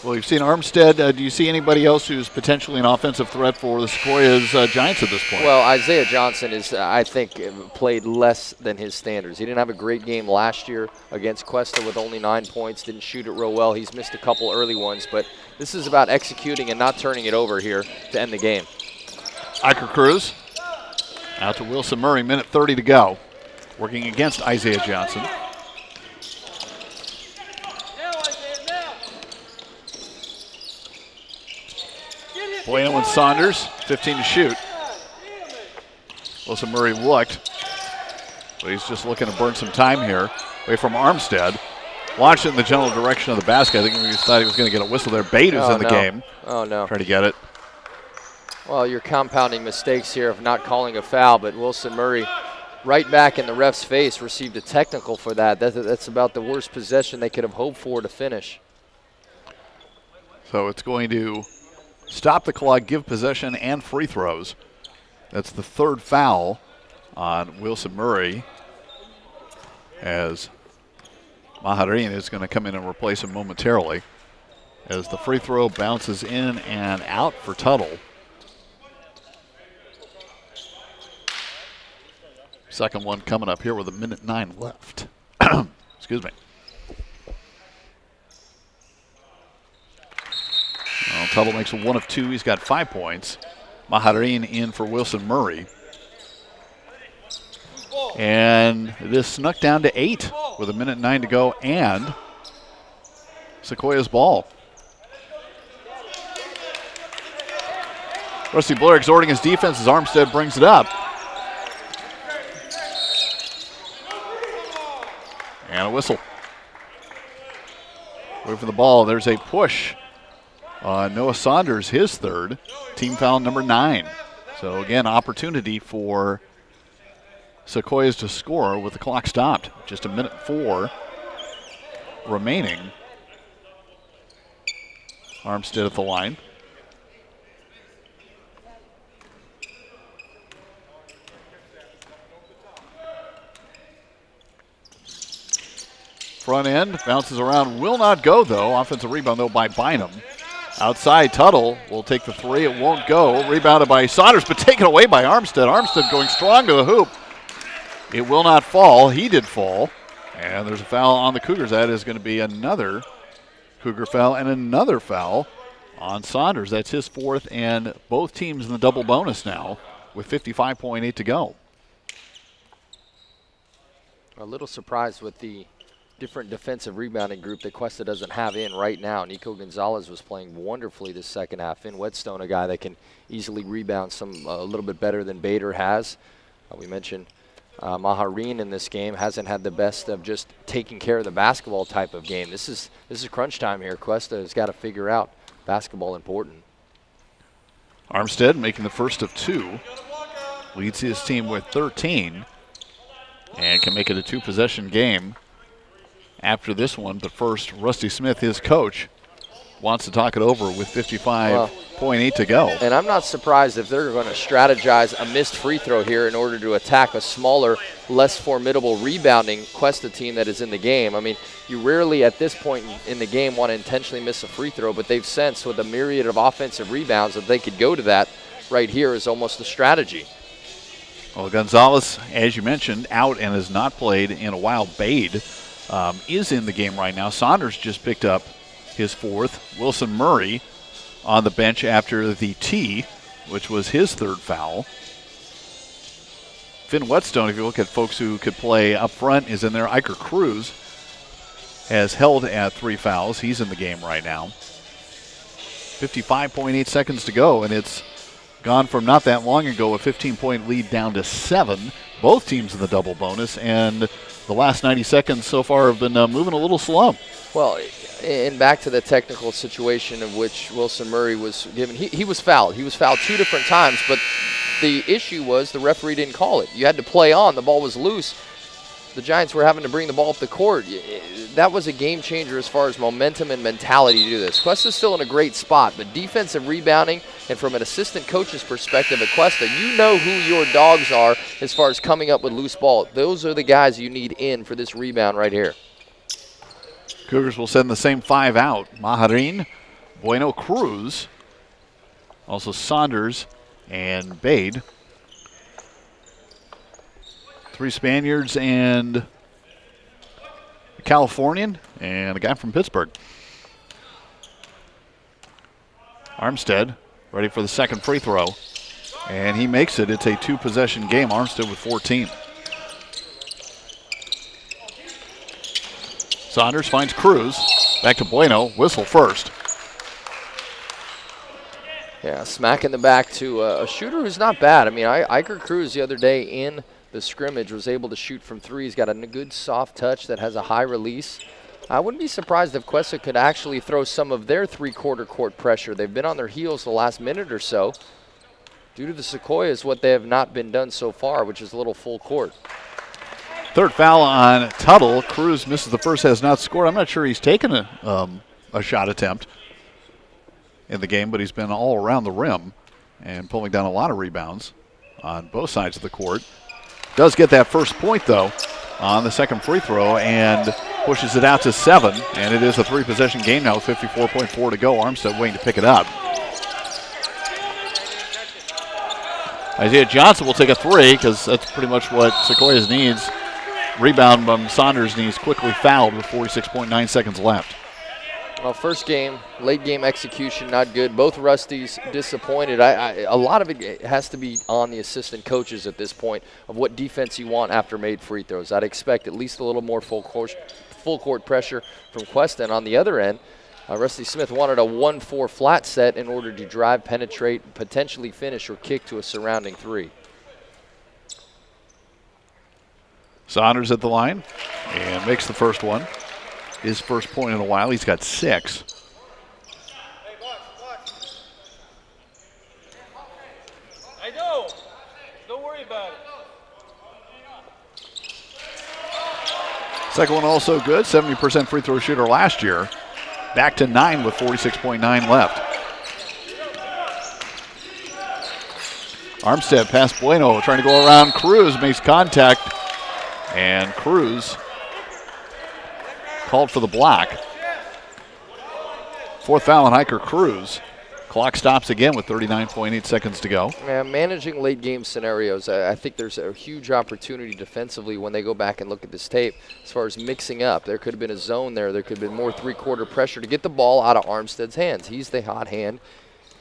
Well, you've seen Armstead. Do you see anybody else who's potentially an offensive threat for the Sequoias Giants at this point? Well, Isaiah Johnson is, I think, played less than his standards. He didn't have a great game last year against Cuesta with only 9 points. Didn't shoot it real well. He's missed a couple early ones, but this is about executing and not turning it over here to end the game. Iker Cruz out to Wilson Murray. 1:30 to go. Working against Isaiah Johnson. Bueno and Saunders, 15 to shoot. Wilson Murray looked, but he's just looking to burn some time here. Away from Armstead. Launched it in the general direction of the basket. I think he thought he was going to get a whistle there. Bate is in the game. Oh, no. Trying to get it. Well, you're compounding mistakes here of not calling a foul, but Wilson Murray right back in the ref's face received a technical for that. That's about the worst possession they could have hoped for to finish. So it's going to stop the clock, give possession, and free throws. That's the 3rd foul on Wilson Murray, as Maharin is going to come in and replace him momentarily, as the free throw bounces in and out for Tuttle. Second one coming up here with 1:09 left. Excuse me. Well, Tuttle makes a 1 of 2. He's got 5 points. Maharin in for Wilson Murray. And this snuck down to 8 with 1:09 to go, and Sequoias ball. Rusty Blair exhorting his defense as Armstead brings it up. And a whistle. Wait for the ball. There's a push. Noah Saunders, his third. Team foul number 9. So again, opportunity for Sequoias to score with the clock stopped. Just 1:04 remaining. Armstead at the line. Front end, bounces around, will not go though. Offensive rebound though by Bynum. Outside, Tuttle will take the 3, it won't go. Rebounded by Saunders, but taken away by Armstead. Armstead going strong to the hoop. It will not fall, he did fall. And there's a foul on the Cougars. That is going to be another Cougar foul and another foul on Saunders. That's his 4th, and both teams in the double bonus now with 55.8 to go. A little surprised with the different defensive rebounding group that Cuesta doesn't have in right now. Nico Gonzalez was playing wonderfully this second half. Finn Whetstone, a guy that can easily rebound a little bit better than Bader has. We mentioned Maharin in this game hasn't had the best of just taking care of the basketball type of game. This is crunch time here. Cuesta has got to figure out basketball important. Armstead making the first of 2. Leads his team with 13 and can make it a 2-possession game. After this one, but first, Rusty Smith, his coach, wants to talk it over with 55.8 to go. And I'm not surprised if they're going to strategize a missed free throw here in order to attack a smaller, less formidable rebounding Cuesta team that is in the game. I mean, you rarely at this point in the game want to intentionally miss a free throw, but they've sensed with a myriad of offensive rebounds that they could go to that right here is almost a strategy. Well, Gonzalez, as you mentioned, out and has not played in a while. Bade is in the game right now. Saunders just picked up his 4th. Wilson Murray on the bench after the tee, which was his 3rd foul. Finn Whetstone, if you look at folks who could play up front, is in there. Iker Cruz has held at 3 fouls. He's in the game right now. 55.8 seconds to go, and it's gone from not that long ago a 15-point lead down to 7. Both teams in the double bonus, and the last 90 seconds so far have been moving a little slow. Well, and back to the technical situation of which Wilson Murray was given. He was fouled. He was fouled 2 different times, but the issue was the referee didn't call it. You had to play on. The ball was loose. The Giants were having to bring the ball up the court. That was a game changer as far as momentum and mentality to do this. Cuesta's still in a great spot, but defensive rebounding and from an assistant coach's perspective at Cuesta, you know who your dogs are as far as coming up with loose ball. Those are the guys you need in for this rebound right here. Cougars will send the same 5 out. Maharin, Bueno, Cruz, also Saunders and Bade. 3 Spaniards and a Californian and a guy from Pittsburgh. Armstead ready for the second free throw, and he makes it. It's a 2-possession game. Armstead with 14. Saunders finds Cruz. Back to Bueno. Whistle first. Yeah, smack in the back to a shooter who's not bad. I mean, Iker Cruz the other day in the scrimmage was able to shoot from 3. He's got a good soft touch that has a high release. I wouldn't be surprised if Cuesta could actually throw some of their 3-quarter court pressure. They've been on their heels the last minute or so. Due to the Sequoias, what they have not been done so far, which is a little full court. 3rd foul on Tuttle. Cruz misses the first, has not scored. I'm not sure he's taken a shot attempt in the game, but he's been all around the rim and pulling down a lot of rebounds on both sides of the court. Does get that first point, though, on the second free throw and pushes it out to 7. And it is a 3-possession game now with 54.4 to go. Armstead waiting to pick it up. Isaiah Johnson will take a three because that's pretty much what Sequoias needs. Rebound from Saunders, and he's quickly fouled with 46.9 seconds left. Well, first game, late game execution, not good. Both Rusties disappointed. A lot of it has to be on the assistant coaches at this point of what defense you want after made free throws. I'd expect at least a little more full court pressure from Cuesta. And on the other end, Rusty Smith wanted a 1-4 flat set in order to drive, penetrate, potentially finish or kick to a surrounding three. Saunders at the line and makes the first one. His first point in a while. He's got 6. I know. Don't worry about it. Second one also good. 70% free throw shooter last year. Back to 9 with 46.9 left. Armstead past Bueno, trying to go around Cruz, makes contact. And Cruz called for the block. Fourth foul on Hiker Cruz. Clock stops again with 39.8 seconds to go. Yeah, managing late game scenarios, I think there's a huge opportunity defensively when they go back and look at this tape as far as mixing up. There could have been a zone there. There could have been more three-quarter pressure to get the ball out of Armstead's hands. He's the hot hand.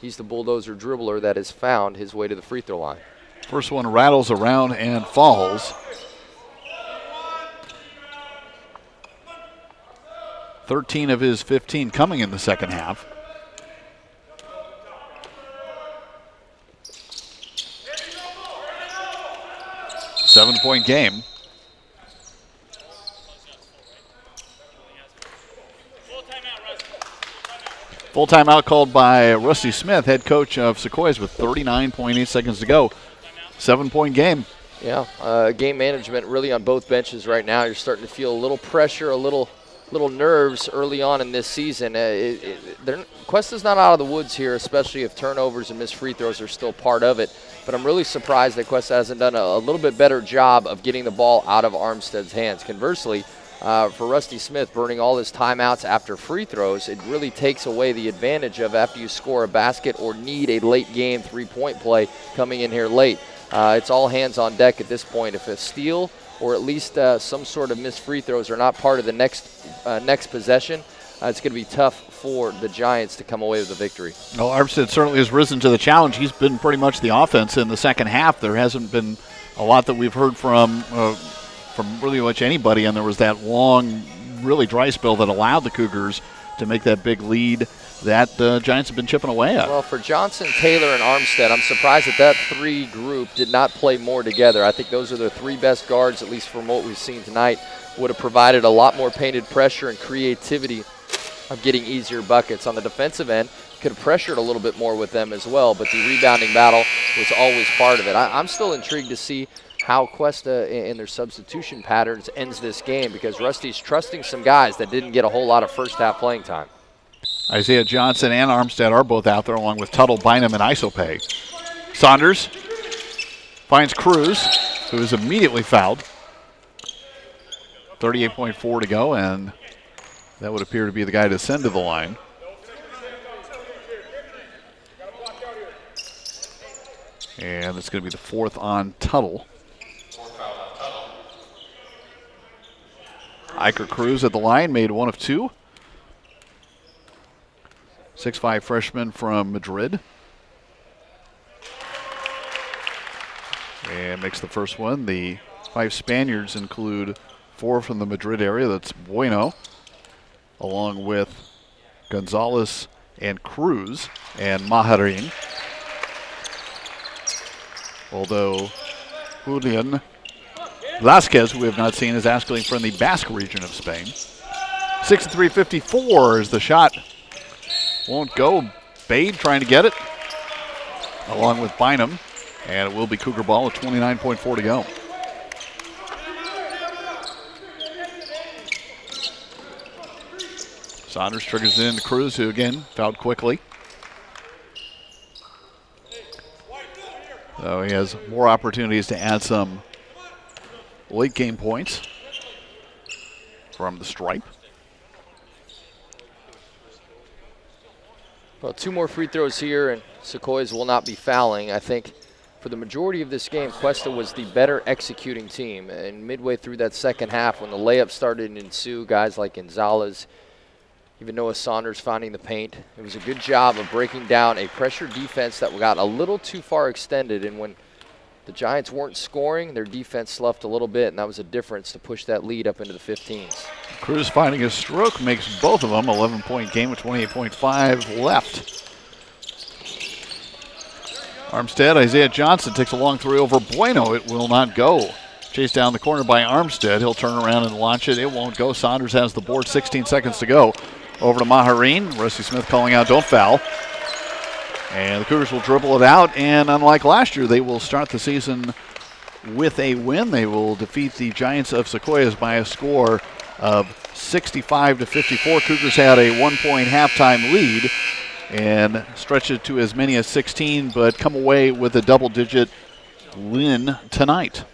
He's the bulldozer dribbler that has found his way to the free throw line. First one rattles around and falls. 13 of his 15 coming in the second half. Seven-point game. Full timeout called by Rusty Smith, head coach of Sequoias, with 39.8 seconds to go. 7-point game. Yeah, game management really on both benches right now. You're starting to feel a little pressure, a little nerves early on in this season. Cuesta's not out of the woods here, especially if turnovers and missed free throws are still part of it. But I'm really surprised that Cuesta hasn't done a little bit better job of getting the ball out of Armstead's hands. Conversely, for Rusty Smith, burning all his timeouts after free throws, it really takes away the advantage of after you score a basket or need a late game three-point play coming in here late. It's all hands on deck at this point. If a steal or at least some sort of missed free throws are not part of the next possession, it's going to be tough for the Giants to come away with a victory. Well, Armstead certainly has risen to the challenge. He's been pretty much the offense in the second half. There hasn't been a lot that we've heard from really much anybody, and there was that long, really dry spell that allowed the Cougars to make that big lead that the Giants have been chipping away at. Well, for Johnson, Taylor, and Armstead, I'm surprised that three group did not play more together. I think those are the three best guards, at least from what we've seen tonight. Would have provided a lot more painted pressure and creativity of getting easier buckets. On the defensive end, could have pressured a little bit more with them as well, but the rebounding battle was always part of it. I'm still intrigued to see how Cuesta in their substitution patterns ends this game, because Rusty's trusting some guys that didn't get a whole lot of first half playing time. Isaiah Johnson and Armstead are both out there, along with Tuttle, Bynum, and Isopay. Saunders finds Cruz, who is immediately fouled. 38.4 to go, and that would appear to be the guy to send to the line. And it's going to be the fourth on Tuttle. Iker Cruz at the line, made one of two. 6'5" freshman from Madrid. And makes the first one. The 5 Spaniards include 4 from the Madrid area. That's Bueno, along with Gonzalez and Cruz and Maharin. Although Julian Vlasquez, who we have not seen, is actually from the Basque region of Spain. 63-54 is the shot. Won't go. Bade trying to get it, along with Bynum. And it will be Cougar ball with 29.4 to go. Saunders triggers it into Cruz, who again fouled quickly. So he has more opportunities to add some late game points from the stripe. Well, 2 more free throws here, and Sequoias will not be fouling. I think for the majority of this game, Cuesta was the better executing team. And midway through that second half, when the layups started to ensue, guys like Gonzalez, even Noah Saunders finding the paint, it was a good job of breaking down a pressure defense that got a little too far extended. And when the Giants weren't scoring, their defense sloughed a little bit, and that was a difference to push that lead up into the 15s. Cruz finding a stroke makes both of them 11-point game with 28.5 left. Armstead, Isaiah Johnson takes a long three over Bueno. It will not go. Chased down the corner by Armstead. He'll turn around and launch it. It won't go. Saunders has the board. 16 seconds to go. Over to Mahareen. Rusty Smith calling out, don't foul. And the Cougars will dribble it out. And unlike last year, they will start the season with a win. They will defeat the Giants of Sequoias by a score of 65-54. Cougars had a 1-point halftime lead and stretched it to as many as 16, but come away with a double-digit win tonight.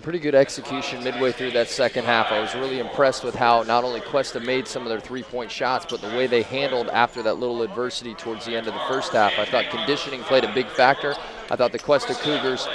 Pretty good execution midway through that second half. I was really impressed with how not only Cuesta made some of their three-point shots, but the way they handled after that little adversity towards the end of the first half. I thought conditioning played a big factor. I thought the Cuesta Cougars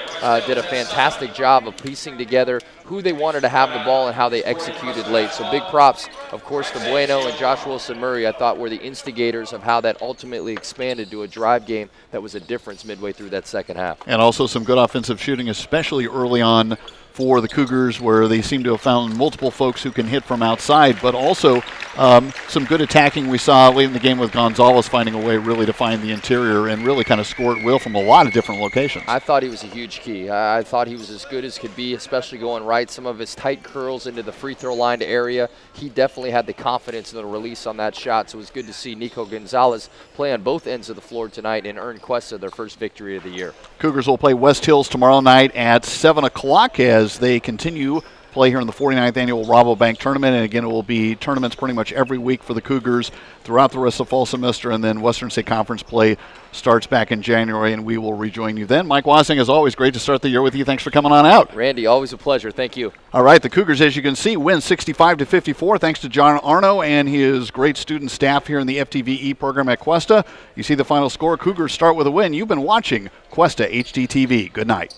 did a fantastic job of piecing together who they wanted to have the ball and how they executed late. So big props, of course, to Bueno and Josh Wilson-Murray, I thought were the instigators of how that ultimately expanded to a drive game that was a difference midway through that second half. And also some good offensive shooting, especially early on for the Cougars, where they seem to have found multiple folks who can hit from outside, but also some good attacking we saw late in the game with Gonzalez finding a way really to find the interior and really kind of score at will from a lot of different locations. I thought he was a huge key. I thought he was as good as could be, especially going right. Some of his tight curls into the free throw line area. He definitely had the confidence and the release on that shot, so it was good to see Nico Gonzalez play on both ends of the floor tonight and earn Cuesta their first victory of the year. Cougars will play West Hills tomorrow night at 7 o'clock as they continue play here in the 49th annual Rabobank tournament. And again, it will be tournaments pretty much every week for the Cougars throughout the rest of the fall semester, and then Western State Conference play starts back in January, and we will rejoin you then. Mike Wassing, as always, great to start the year with you. Thanks for coming on out. Randy, always a pleasure. Thank you. All right, the Cougars, as you can see, win 65-54 thanks to John Arno and his great student staff here in the FTVE program at Cuesta. You see the final score. Cougars start with a win. You've been watching Cuesta HDTV. Good night.